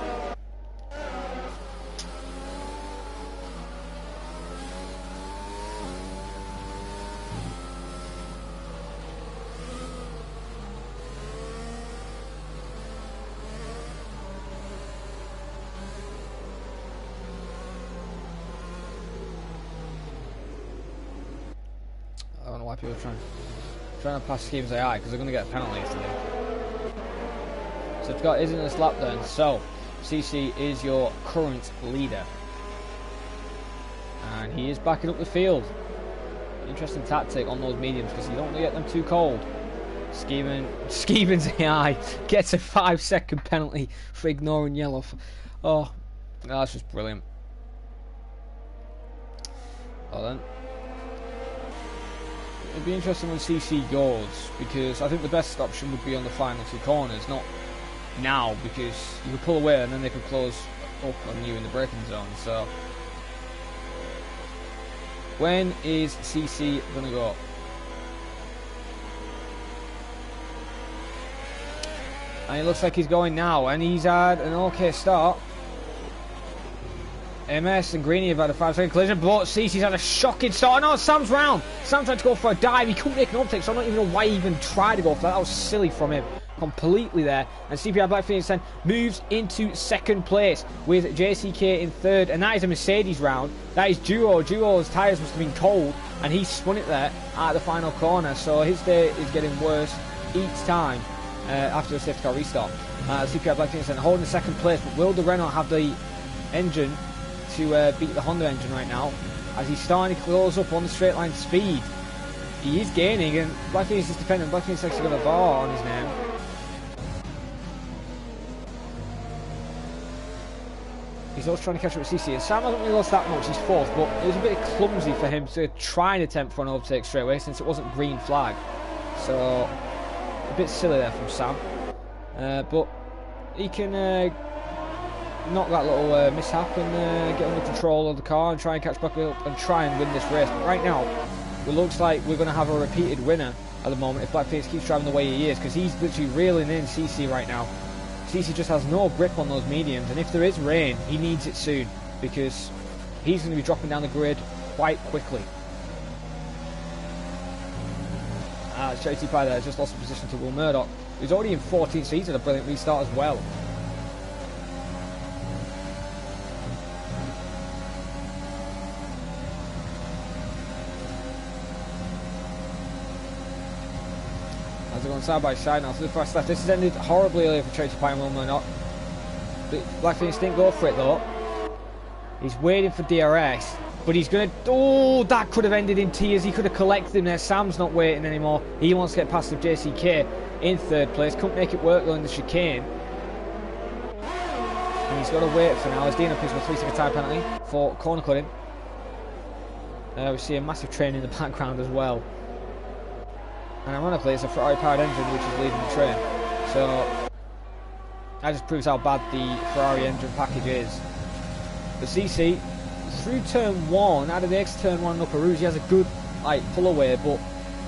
I don't know why people are trying to pass schemes AI, because they're going to get a penalty if they do. So it's got isn't this lap then. So CC is your current leader, and he is backing up the field. Interesting tactic on those mediums, because you don't want to get them too cold. Skeeman's AI gets a 5-second penalty for ignoring yellow. Oh, no, that's just brilliant. Well then. It'd be interesting when CC goes, because I think the best option would be on the final 2 corners, not now, because you could pull away and then they could close up on you in the braking zone. So when is CC gonna go? And it looks like he's going now, and he's had an okay start. MS and Greeny have had a 5-second collision, but CC's had a shocking start. No, Sam's round. Sam tried to go for a dive. He couldn't make an overtake, so I don't even know why he even tried to go for that. That was silly from him. Completely there. And CPR Black Phoenix then moves into 2nd place with JCK in 3rd. And that is a Mercedes round. That is Duo. Duo's tyres must have been cold, and he spun it there at the final corner. So his day is getting worse each time after the safety car restart. CPR Black Phoenix then holding 2nd place, but will the Renault have the engine to beat the Honda engine right now, as he's starting to close up on the straight line speed? He is gaining, and Black Phoenix is defending. Black Phoenix actually got a bar on his name. He's also trying to catch up with CC, and Sam hasn't really lost that much. He's 4th, but it was a bit clumsy for him to try and attempt for an overtake straight away, since it wasn't green flag. So a bit silly there from Sam, but he can knock that little mishap and get under control of the car and try and catch back up and try and win this race. But right now, it looks like we're going to have a repeated winner at the moment if Black Phoenix keeps driving the way he is, because he's literally reeling in CC right now. CC just has no grip on those mediums, and if there is rain, he needs it soon, because he's going to be dropping down the grid quite quickly. JT Pye there just lost the position to Will Murdoch, who's already in 14th, so he's had a brilliant restart as well. They're going side by side now to the fast left. This has ended horribly earlier for Tracy Pye and Will Murdoch. Black Phoenix didn't go for it though. He's waiting for DRS, but he's going to... Oh, that could have ended in tears. He could have collected him there. Sam's not waiting anymore. He wants to get past the JCK in 3rd place. Couldn't make it work though in the chicane. And he's got to wait for now as Dino plays with a 3-second tyre penalty for corner cutting. We see a massive train in the background as well. And ironically, it's a Ferrari-powered engine which is leading the train. So that just proves how bad the Ferrari engine package is. The CC, through turn 1, out of the X turn 1 and upper Rouge, he has a good pull away, but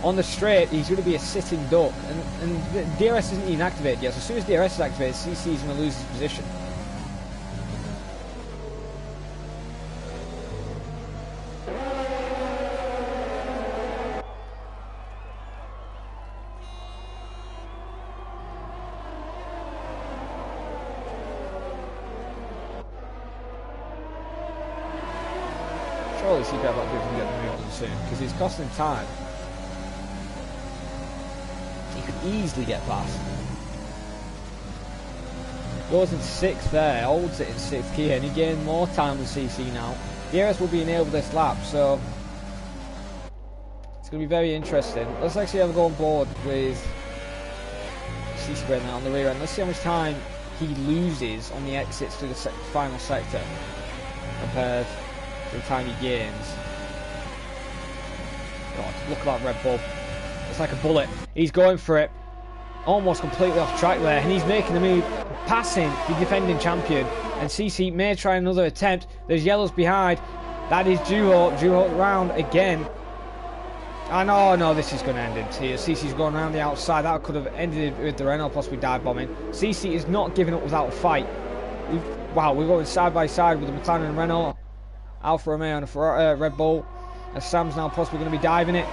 on the straight, he's going to be a sitting duck. And DRS isn't even activated yet, so as soon as DRS is activated, CC is going to lose his position. surely CK about to get the move on soon, because he's costing time. He could easily get past. Goes in 6th there, holds it in 6th gear, and he gained more time than CC now. DRS will be enabled this lap, so it's going to be very interesting. Let's actually have a go on board with CC right now on the rear end. Let's see how much time he loses on the exits to the final sector compared to the time he gains. God, look at that Red Bull. It's like a bullet. He's going for it. Almost completely off track there, and he's making the move, passing the defending champion. And CC may try another attempt. There's yellows behind. That is Juho. Juho round again. And oh no, this is going to end in tears. CC's going around the outside. That could have ended with the Renault possibly dive bombing. CC is not giving up without a fight. Wow, we're going side by side with the McLaren and Renault. Alfa Romeo and a Ferrari, Red Bull. And Sam's now possibly going to be diving it.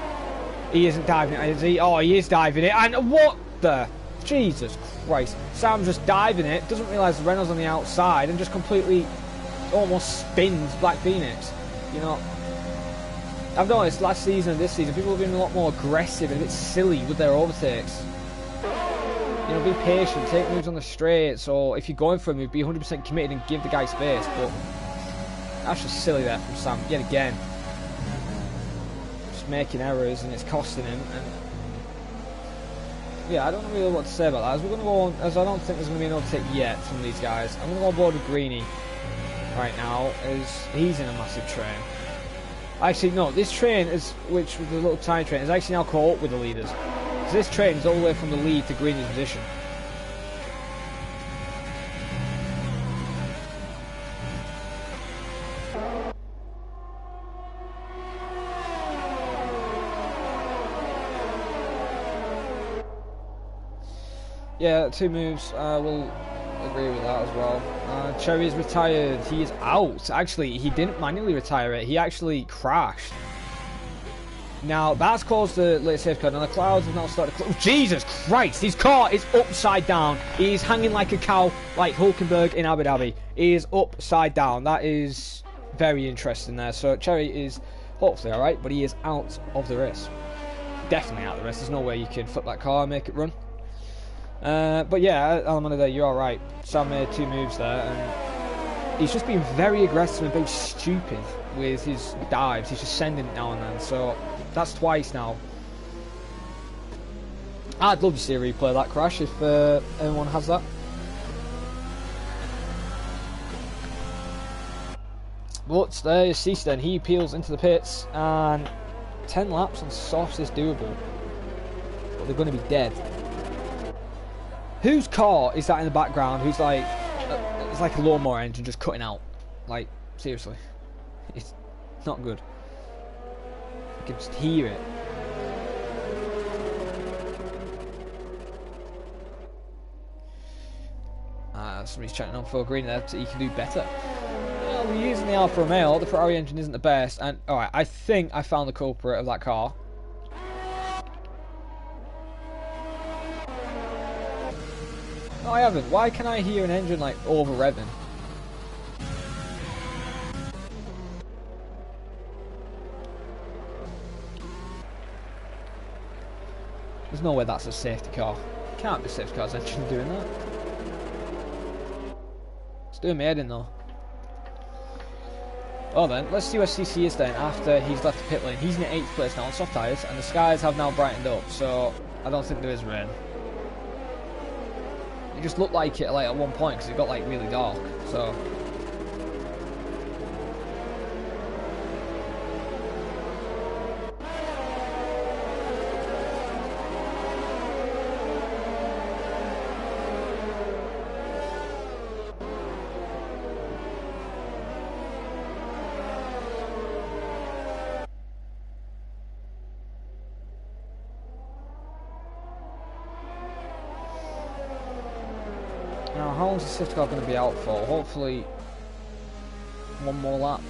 He isn't diving it, is he? Oh, he is diving it. And what the? Jesus Christ. Sam's just diving it. Doesn't realise the Renault's on the outside and just completely almost spins Black Phoenix. You know, I've noticed last season and this season, people have been a lot more aggressive and a bit silly with their overtakes. You know, be patient, take moves on the straights, or if you're going for a move, be 100% committed and give the guy space. But that's just silly there from Sam, yet again. Just making errors and it's costing him. And yeah, I don't really know what to say about that. As we're going to go on, as I don't think there's going to be an overtake yet from these guys, I'm going to go on board with Greeny right now, as he's in a massive train. Actually, no, this train is, which was the little tiny train, is actually now caught up with the leaders. So this train is all the way from the lead to Greeny's position. Yeah, 2 moves, we'll agree with that as well. Cherry is retired, he is out. Actually, he didn't manually retire it, he actually crashed. Now, that's caused the late safety car. Now, the clouds have now started to... Oh, Jesus Christ, his car is upside down. He is hanging like a cow, like Hulkenberg in Abu Dhabi. He is upside down. That is very interesting there. So, Cherry is hopefully alright, but he is out of the race. Definitely out of the race. There's no way you can flip that car and make it run. But yeah, Alamana there, you're alright. Sam made 2 moves there, and he's just been very aggressive and very stupid with his dives. He's just sending it now and then, so that's twice now. I'd love to see a replay of that crash if anyone has that. But there's Cease then, he peels into the pits, and 10 laps on softs is doable. But they're going to be dead. Whose car is that in the background who's like, it's like a lawnmower engine just cutting out? Like, seriously. It's not good. You can just hear it. Somebody's chatting on Phil Green there, so he can do better. Well, we're using the Alfa Romeo, the Ferrari engine isn't the best, and alright, I think I found the culprit of that car. No, I haven't. Why can I hear an engine like over revving? There's no way that's a safety car. Can't be a safety car's engine doing that. It's doing me head in though. Well then, let's see where CC is then after he's left the pit lane. He's in 8th place now on soft tyres, and the skies have now brightened up, so I don't think there is rain. It just looked like it like at one point because it got like really dark. So now, how long is the safety car going to be out for? Hopefully, 1 more lap.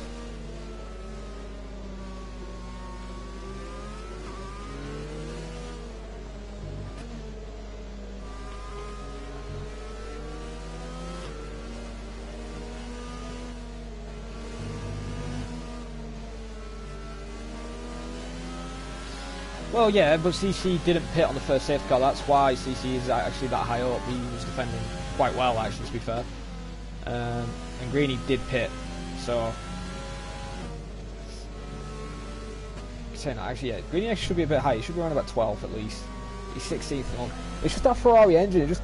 Well, yeah, but CC didn't pit on the first safety car. That's why CC is actually that high up. He was defending quite well, actually, to be fair. And Greeny did pit, so... Saying that, actually, yeah, Greeny actually should be a bit high. He should be around about 12 at least. He's 16th on. It's just that Ferrari engine. It just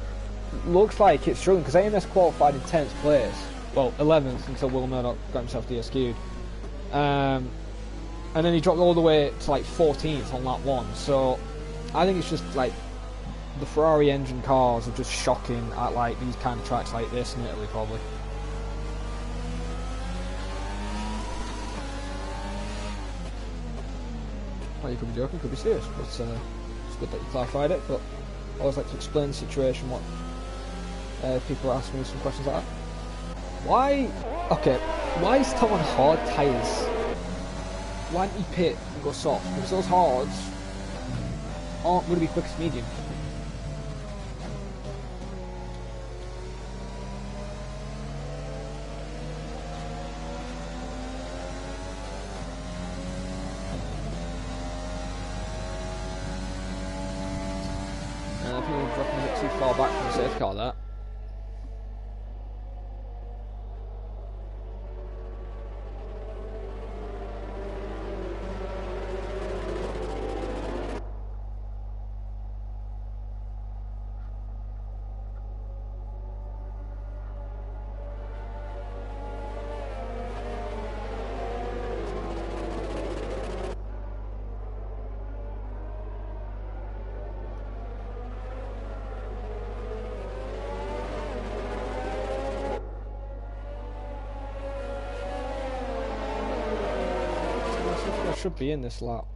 looks like it's struggling because AMS qualified in 10th place. Well, 11th until Will Murdoch got himself DSQ'd. And then he dropped all the way to like 14th on lap 1. So I think it's just like the Ferrari engine cars are just shocking at like these kind of tracks like this in Italy, probably. Well, you could be joking, you could be serious, but it's good that you clarified it. But I always like to explain the situation. What people ask me some questions like that. Why is Tom on hard tyres? Why didn't he pit and go soft? Because those hards aren't going to be quick as medium. People are dropping a bit too far back from the safety car there. Should be in this lap.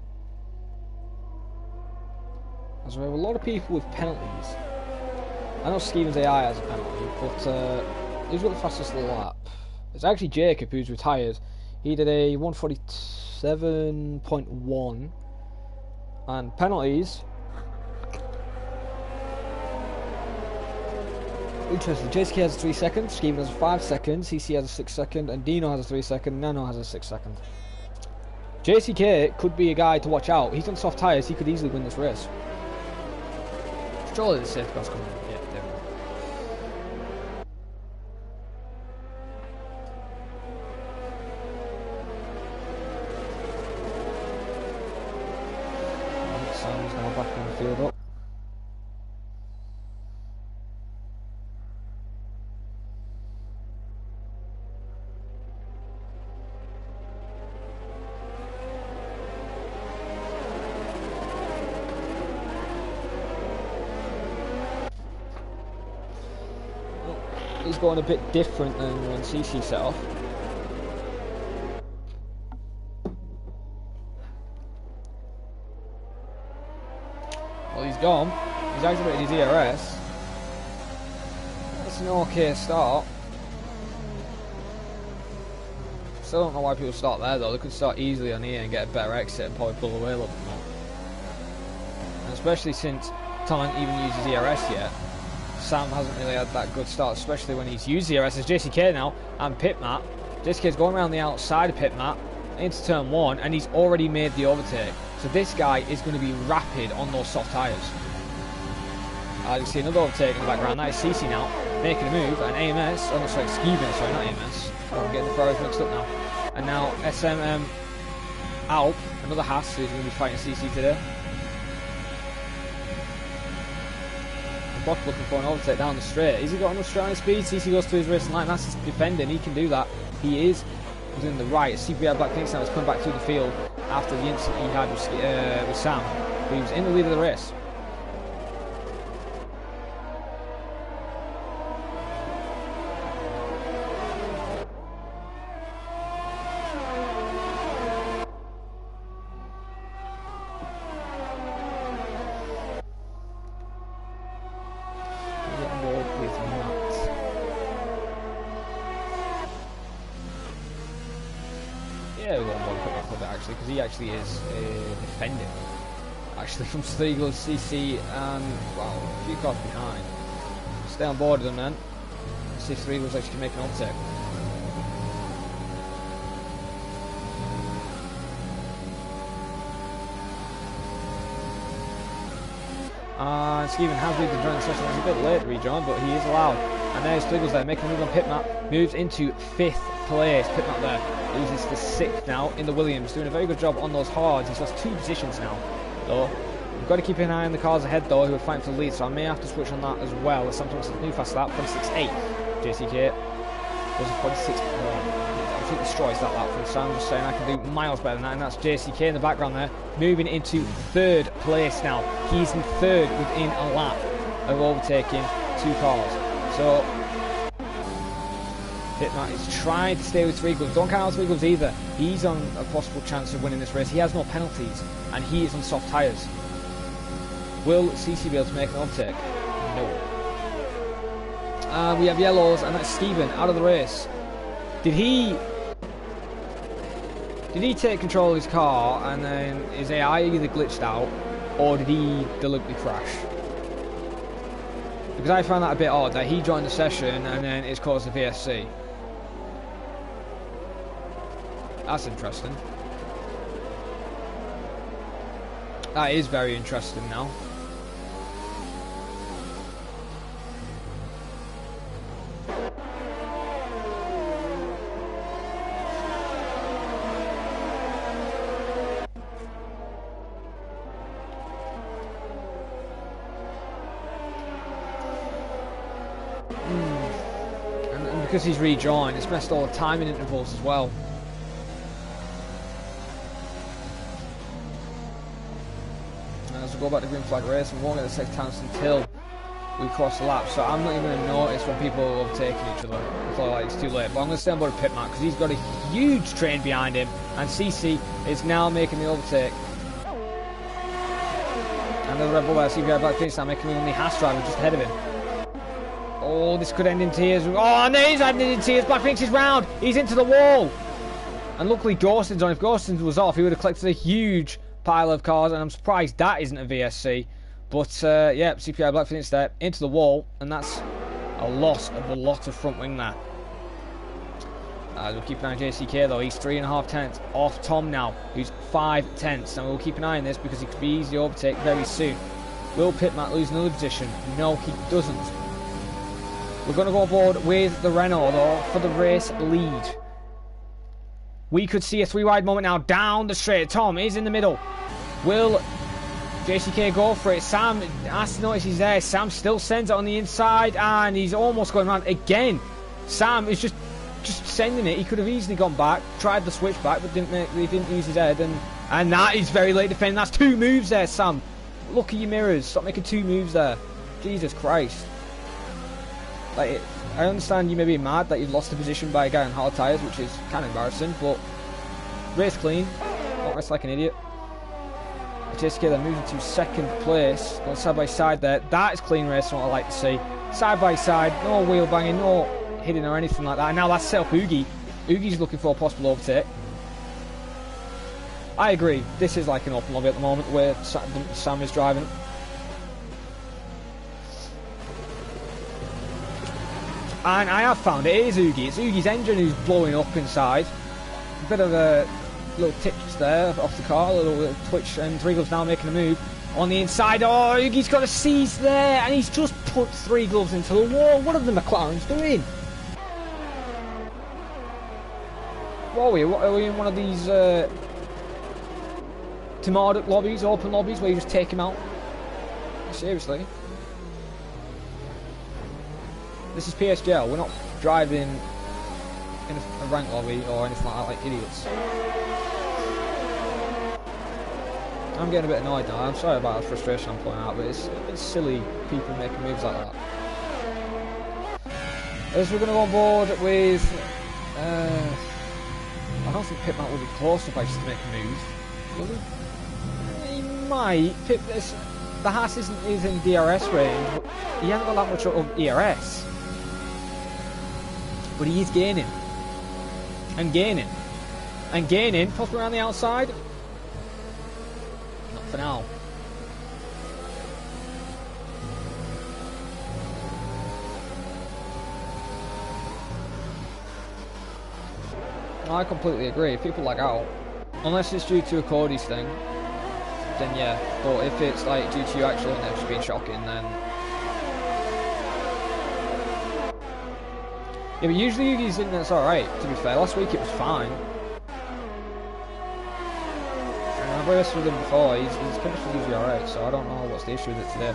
As we have a lot of people with penalties. I know Stevens AI has a penalty, but who's got the fastest lap? It's actually Jacob who's retired. He did a 147.1 and penalties. Interesting. JSK has a 3 seconds, Stevens has a 5 seconds, CC has a 6 second, and Dino has a 3 second, Nano has a 6 second. JCK could be a guy to watch out. He's on soft tyres, he could easily win this race. Surely the safety car's coming in. Yeah, there we go. Sam's now back in the field up. He's going a bit different than when CC set off. Well, he's gone. He's activated his ERS. That's an okay start. Still don't know why people start there though. They could start easily on here and get a better exit and probably pull away a little bit more. And especially since Tom hasn't even used his ERS yet. Sam hasn't really had that good start, especially when he's used the ERS. There's JCK now and pit mat. JCK's going around the outside of pit mat into turn 1 and he's already made the overtake. So this guy is going to be rapid on those soft tyres. You can see another overtake in the background. That is CC now making a move and AMS, oh no sorry, excuse me, sorry, not AMS. I'm getting the Ferraris mixed up now. And now SMM Alp, another Haas who's going to be fighting CC today. Block looking for an overtake down the straight. Has he got enough straight line speed? CC goes to his racing line. That's his defending. He can do that. He is within the right. CBR Black Phoenix now is coming back through the field after the incident he had with Sam. But he was in the lead of the race. Yeah, we got one quick off of it actually, because he actually is defending. Actually, from Stiegler, CC, and wow, a few cars behind. Stay on board with them then. See if Stiegler's actually making an overtake. And Stephen has moved to join the session. It's a bit late to rejoin, but he is allowed. And there's Twiggles there, making a move on Pitmat. Moves into 5th place. Pitmat there loses to 6th now in the Williams. Doing a very good job on those hards. He's lost 2 positions now, though. We've got to keep an eye on the cars ahead, though, who are fighting for the lead, so I may have to switch on that as well. As sometimes new fast lap, 46.8. JCK was a 46. Absolutely destroys that lap from Sam. Just saying I can do miles better than that, and that's JCK in the background there, moving into 3rd place now. He's in 3rd within a lap of overtaking 2 cars. So Pitmat is trying to stay with 3 gloves. Don't count out 3 gloves either. He's on a possible chance of winning this race. He has no penalties, and he is on soft tyres. Will CC be able to make an overtake? No. We have yellows, and that's Stephen out of the race. Did he take control of his car and then his AI either glitched out, or did he deliberately crash? Because I found that a bit odd that he joined the session and then it's caused the VSC. That's interesting. That is very interesting now. Because he's rejoined, it's messed all the timing intervals as well. As we go back to green flag race, we won't get the 6 times until we cross the lap, so I'm not even going to notice when people are overtaking each other. I feel like it's too late, but I'm going to stay on board Pitmat because he's got a huge train behind him, and CC is now making the overtake. Another Red Bull there, CBR Black Phoenix now making the only Haas driver just ahead of him. Oh, this could end in tears. Oh, and it is ending in tears. Black Phoenix is round. He's into the wall. And luckily Ghostin's on. If Ghostin was off, he would have collected a huge pile of cars, and I'm surprised that isn't a VSC. But, yeah, CPI Black Phoenix there into the wall, and that's a loss of a lot of front wing there. We'll keep an eye on JCK, though. He's 3.5 tenths off Tom now, who's 5 tenths. And we'll keep an eye on this because he could be easy to overtake very soon. Will Pitmat lose another position? No, he doesn't. We're going to go aboard with the Renault, though, for the race lead. We could see a 3-wide moment now down the straight. Tom is in the middle. Will JCK go for it? Sam has to notice he's there. Sam still sends it on the inside, and he's almost going around again. Sam is just sending it. He could have easily gone back, tried the switch back, but he didn't use his head, and that is very late defending. That's 2 moves there, Sam. Look at your mirrors. Stop making 2 moves there. Jesus Christ. Like, I understand you may be mad that you've lost the position by a guy on hard tyres, which is kind of embarrassing, but race clean. Don't race like an idiot. JSK then moves into 2nd place, going side by side there. That is clean racing, what I like to see. Side by side, no wheel banging, no hitting or anything like that. And now that's set up Oogie. Oogie's looking for a possible overtake. I agree, this is like an open lobby at the moment where Sam is driving. And I have found it is Oogie. It's Oogie's engine who's blowing up inside. A bit of a little tips there off the car, a little twitch, and 3 gloves now making a move on the inside. Oh, Oogie's got a seize there, and he's just put 3 gloves into the wall. What are the McLarens doing? What are we in one of these Tim Arduck lobbies, open lobbies, where you just take him out? Seriously? This is PSGL, we're not driving in a rank lobby or anything like that like idiots. I'm getting a bit annoyed now, I'm sorry about the frustration I'm pulling out, but it's silly people making moves like that. As we're going to go on board with... I don't think Pitmat will be close enough just to make a move. Will he? He might. The Haas is in DRS range, but he hasn't got that much of ERS. But he is gaining. And gaining. And gaining. Possibly around the outside. Not for now. I completely agree. If people lag out, unless it's due to a Cody's thing, then yeah. But if it's like due to you actually just being shocking, then yeah. But usually Yugi's in that's alright. To be fair, last week it was fine. And I've raced with him before. His chemistry is usually alright. So I don't know what's the issue with it today.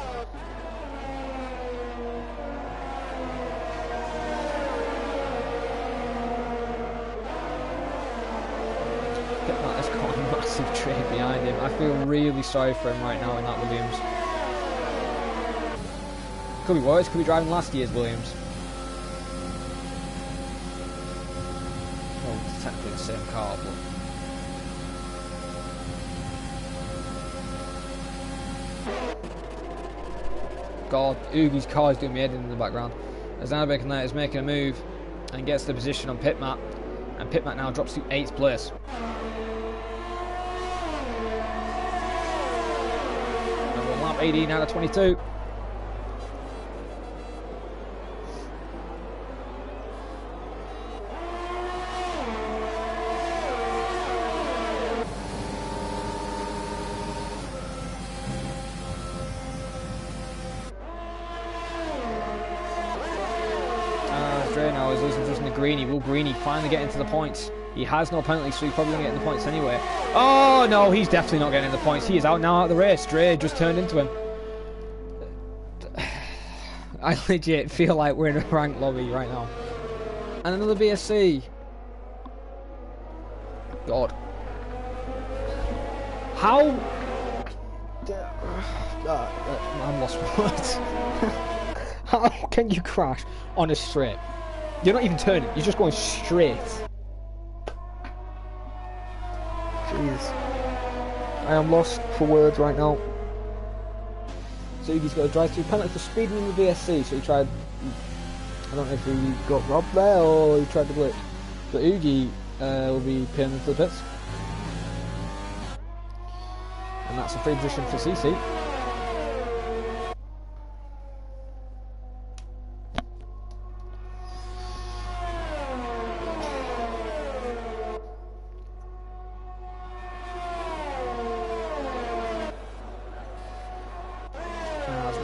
Trade behind him. I feel really sorry for him right now in that Williams. Could be worse, could be driving last year's Williams. Well, it's technically the same car, but God, Ugi's car is doing me head in the background. As Annabek is making a move and gets the position on pit map, and pit map now drops to 8th place. Lap 18 out of 22. Dre now is losing just in the Greenie. Will Greenie finally get into the points? He has no penalty, so he's probably going to get in the points anyway. Oh no, he's definitely not getting in the points. He is out now of the race. Dre just turned into him. I legit feel like we're in a rank lobby right now. And another BSC. God. How? I'm lost for words. How can you crash on a straight? You're not even turning, you're just going straight. Jeez. I am lost for words right now. So Ugi's got a drive-through penalty for speeding in the VSC, so he tried, I don't know if he got robbed there or he tried to glitch. So Ugi will be paying them for the pits. And that's a free position for CC.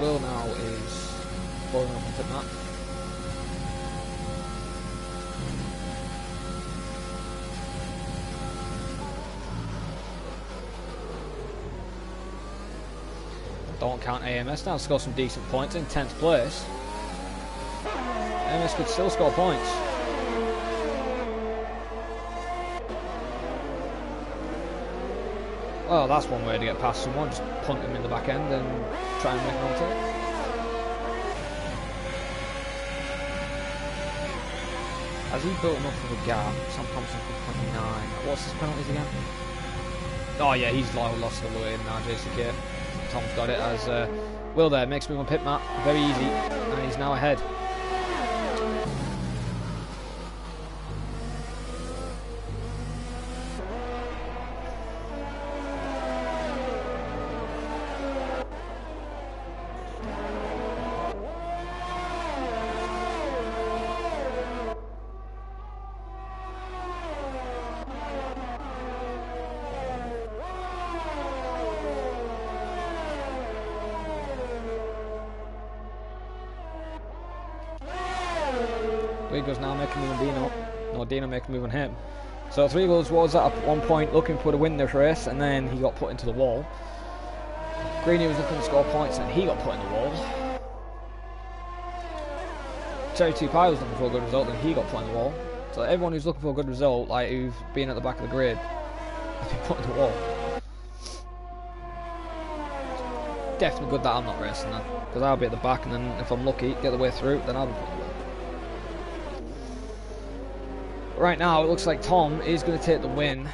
Will now is following up on pit map. Don't count AMS now, score some decent points in 10th place. AMS could still score points. Well, that's one way to get past someone, just punt him in the back end and try and make an onto. Has he built enough of a gap? Sam Thompson for 29. What's his penalties again? Oh yeah, he's lost the way in now, JCK. Tom's got it as Will there makes move on pit map, very easy, and he's now ahead. Wiggles now making a move on Dino. No, Dino making a move on him. So 3 goals was at one point looking for the win this race, and then he got put into the wall. Greenie was looking to score points, and he got put in the wall. Cherry 2 Pie was looking for a good result, and he got put in the wall. So everyone who's looking for a good result, like who's been at the back of the grid, has been put in the wall. Definitely good that I'm not racing then, because I'll be at the back, and then if I'm lucky, get the way through, then I'll be put in the wall. Right now, it looks like Tom is going to take the win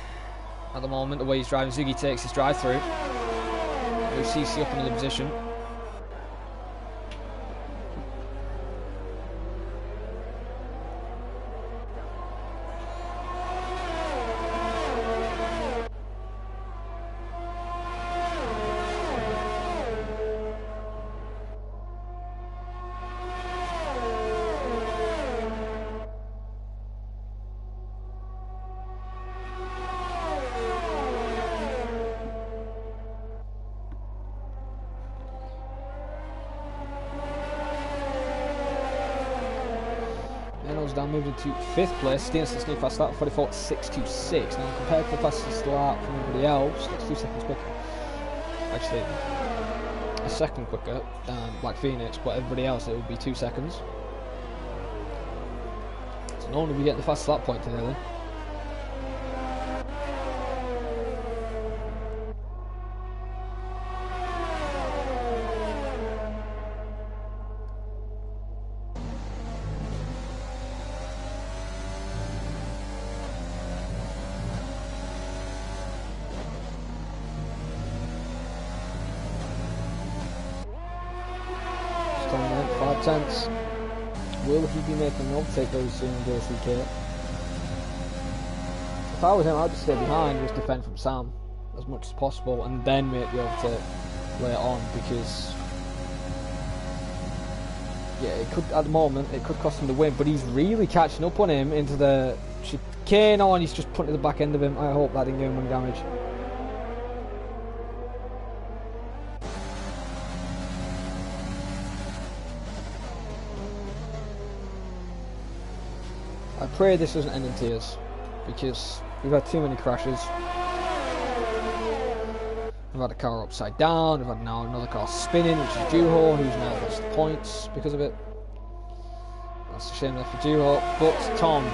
at the moment, the way he's driving. Ziggy takes his drive through. Move CC up in another position. Tom's down, moved into 5th place. Stevenson's new fast start, 44.626. Now, compared to the fastest start from everybody else, that's 2 seconds quicker. Actually, a second quicker than Black Phoenix, but everybody else it would be 2 seconds. So no one will be getting the fastest lap point today then. Tenths. Will he be making an overtake very soon, JCK? If I was him, I'd just stay behind and just defend from Sam as much as possible and then make the overtake later on, because yeah, it could, at the moment, it could cost him the win, but he's really catching up on him into the chicane on, he's just putting to the back end of him. I hope that didn't give him any damage. I pray this doesn't end in tears, because we've had too many crashes. We've had a car upside down, we've had now another car spinning, which is Juho, who's now lost points because of it. That's a shame there for Juho, but Tom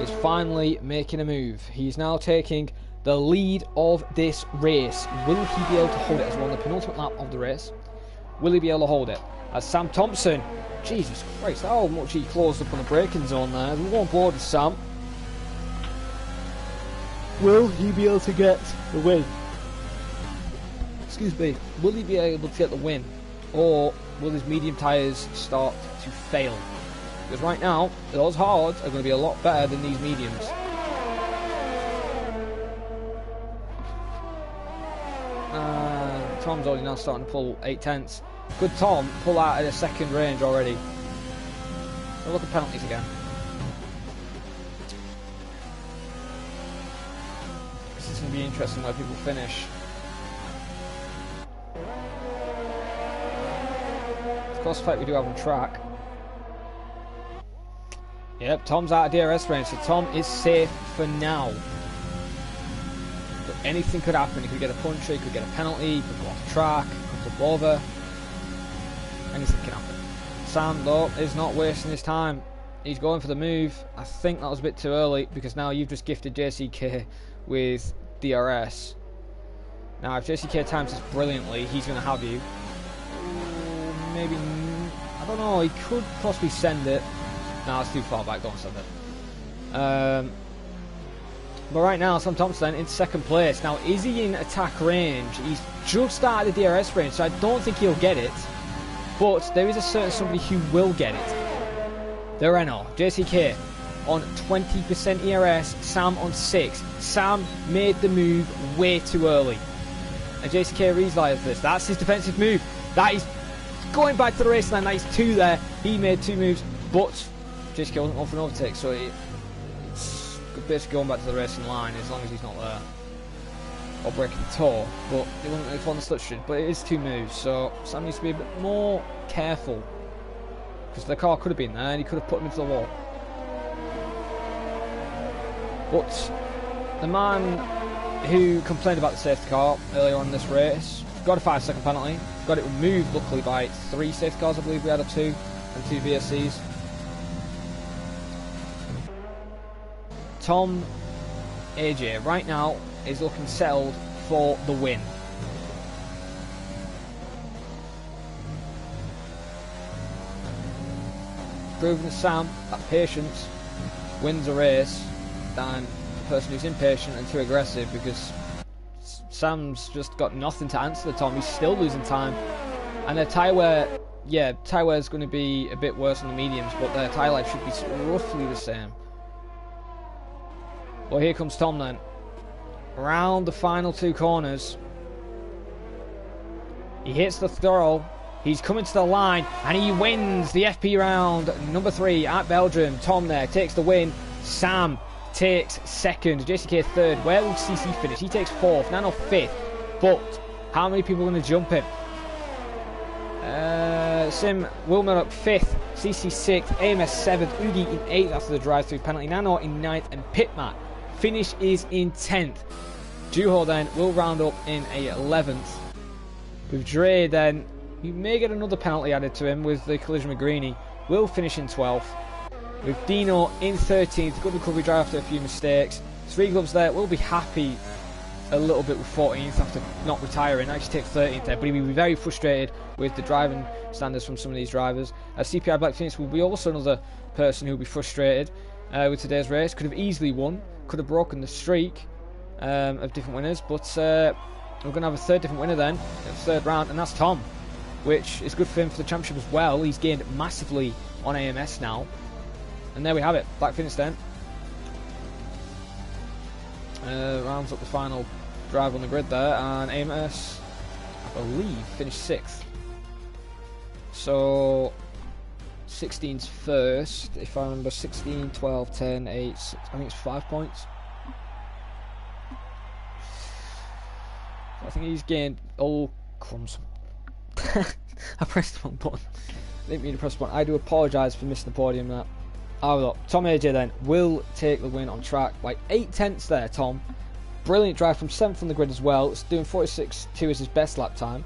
is finally making a move. He's now taking the lead of this race. Will he be able to hold it as we're on the penultimate lap of the race? Will he be able to hold it? As Sam Thompson, Jesus Christ, how much he closed up on the braking zone there. We're on board with Sam. Will he be able to get the win? Excuse me. Will he be able to get the win? Or will his medium tyres start to fail? Because right now, those hards are going to be a lot better than these mediums. Tom's already now starting to pull 8 tenths. Could Tom pull out at a second range already? We'll look at penalties again. This is going to be interesting where people finish. Of course, fight we do have on track. Yep, Tom's out of DRS range, so Tom is safe for now. But anything could happen. He could get a puncture, he could get a penalty, he could go off track, could flip over. Anything can happen. Sam, though, is not wasting his time. He's going for the move. I think that was a bit too early, because now you've just gifted JCK with DRS. Now, if JCK times this brilliantly, he's going to have you. Maybe, I don't know, he could possibly send it. No, it's too far back, don't send it. But right now, Sam Thompson in second place. Now, is he in attack range? He's just started the DRS range, so I don't think he'll get it. But there is a certain somebody who will get it. The Renault, JCK on 20% ERS, Sam on 6. Sam made the move way too early. And JCK realized this. That's his defensive move. That is going back to the race line. That is 2 there. He made 2 moves, but JCK wasn't off an overtake, so it's basically going back to the racing line as long as he's not there. Or breaking the toe, but it wasn't the slipstream. But it is 2 moves, so Sam needs to be a bit more careful, because the car could have been there and he could have put him into the wall. But the man who complained about the safety car earlier on in this race got a 5-second penalty. Got it removed, luckily, by 3 safety cars. I believe we had a 2 and 2 VSCs. Tom AJ right now is looking settled for the win. Proving to Sam that patience wins a race than the person who's impatient and too aggressive, because Sam's just got nothing to answer to Tom. He's still losing time. And their tyre wear, yeah, tyre wear is going to be a bit worse on the mediums, but their tyre life should be roughly the same. Well, here comes Tom then. Around the final 2 corners. He hits the throttle. He's coming to the line and he wins the FP round number 3 at Belgium. Tom there takes the win. Sam takes second. JCK third. Where will CC finish? He takes 4th. Nano 5th. But how many people are going to jump him? Sim, Will Murdoch 5th, CC 6th, AMS 7th, Oogie in 8th after the drive-through penalty, Nano in 9th, and Pitmat finish is in 10th. Juho then will round up in a 11th. With Dre then, he may get another penalty added to him with the collision with Greeny. Will finish in 12th. With Dino in 13th, good recovery drive after a few mistakes. Three Gloves there will be happy a little bit with 14th after not retiring. Actually take 13th there, but he'll be very frustrated with the driving standards from some of these drivers. CPI Black Phoenix will be also another person who will be frustrated with today's race. Could have easily won, could have broken the streak of different winners, but we're going to have a third different winner then in the third round, and that's Tom, which is good for him for the championship as well. He's gained massively on AMS now, and there we have it. Black Phoenix then rounds up the final drive on the grid there, and AMS, I believe, finished 6th. So 16's first, if I remember. 16, 12, 10, 8, 6, I think it's 5 points. I think he's gained, oh crumbs. I pressed the wrong button. I didn't mean to press the button. I do apologise for missing the podium there. Look, Tom AJ then will take the win on track by 8/10 there, Tom. Brilliant drive from 7th on the grid as well. It's doing 46.2 as his best lap time.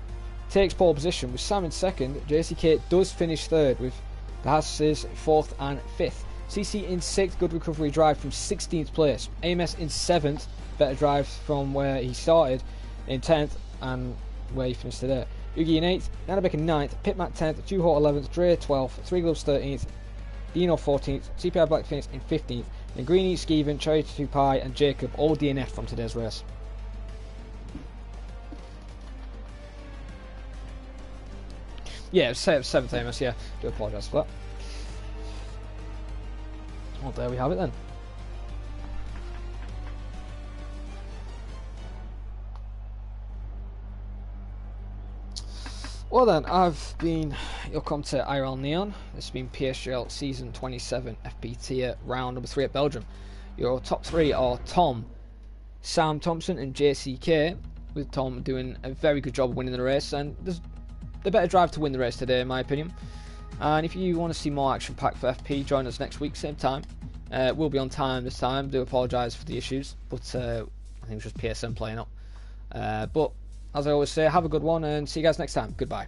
Takes pole position with Sam in 2nd. JCK does finish 3rd with the Hasses 4th and 5th. CC in 6th, good recovery drive from 16th place. AMS in 7th, better drive from where he started in 10th and where he finished today. Yugi in 8th, Nanabek in 9th, Pitmat 10th, Juho 11th, Dre 12th, 3 Gloves 13th, Dino 14th, CPI Black Phoenix in 15th, and Greeny, Skeven, Cherry 2 Pie, and Jacob all DNF from today's race. Yeah, it was 7th AMS, yeah. Do apologise for that. Well, there we have it then. Well then, I've been your commentator IRL Neon. This has been PSGL Season 27 FP round number 3 at Belgium. Your top 3 are Tom, Sam Thompson and JCK, with Tom doing a very good job of winning the race, and there's the better drive to win the race today in my opinion. And if you want to see more action packed for FP, join us next week, same time. We'll be on time this time. Do apologise for the issues, but I think it's just PSN playing up. But as I always say, have a good one and see you guys next time. Goodbye.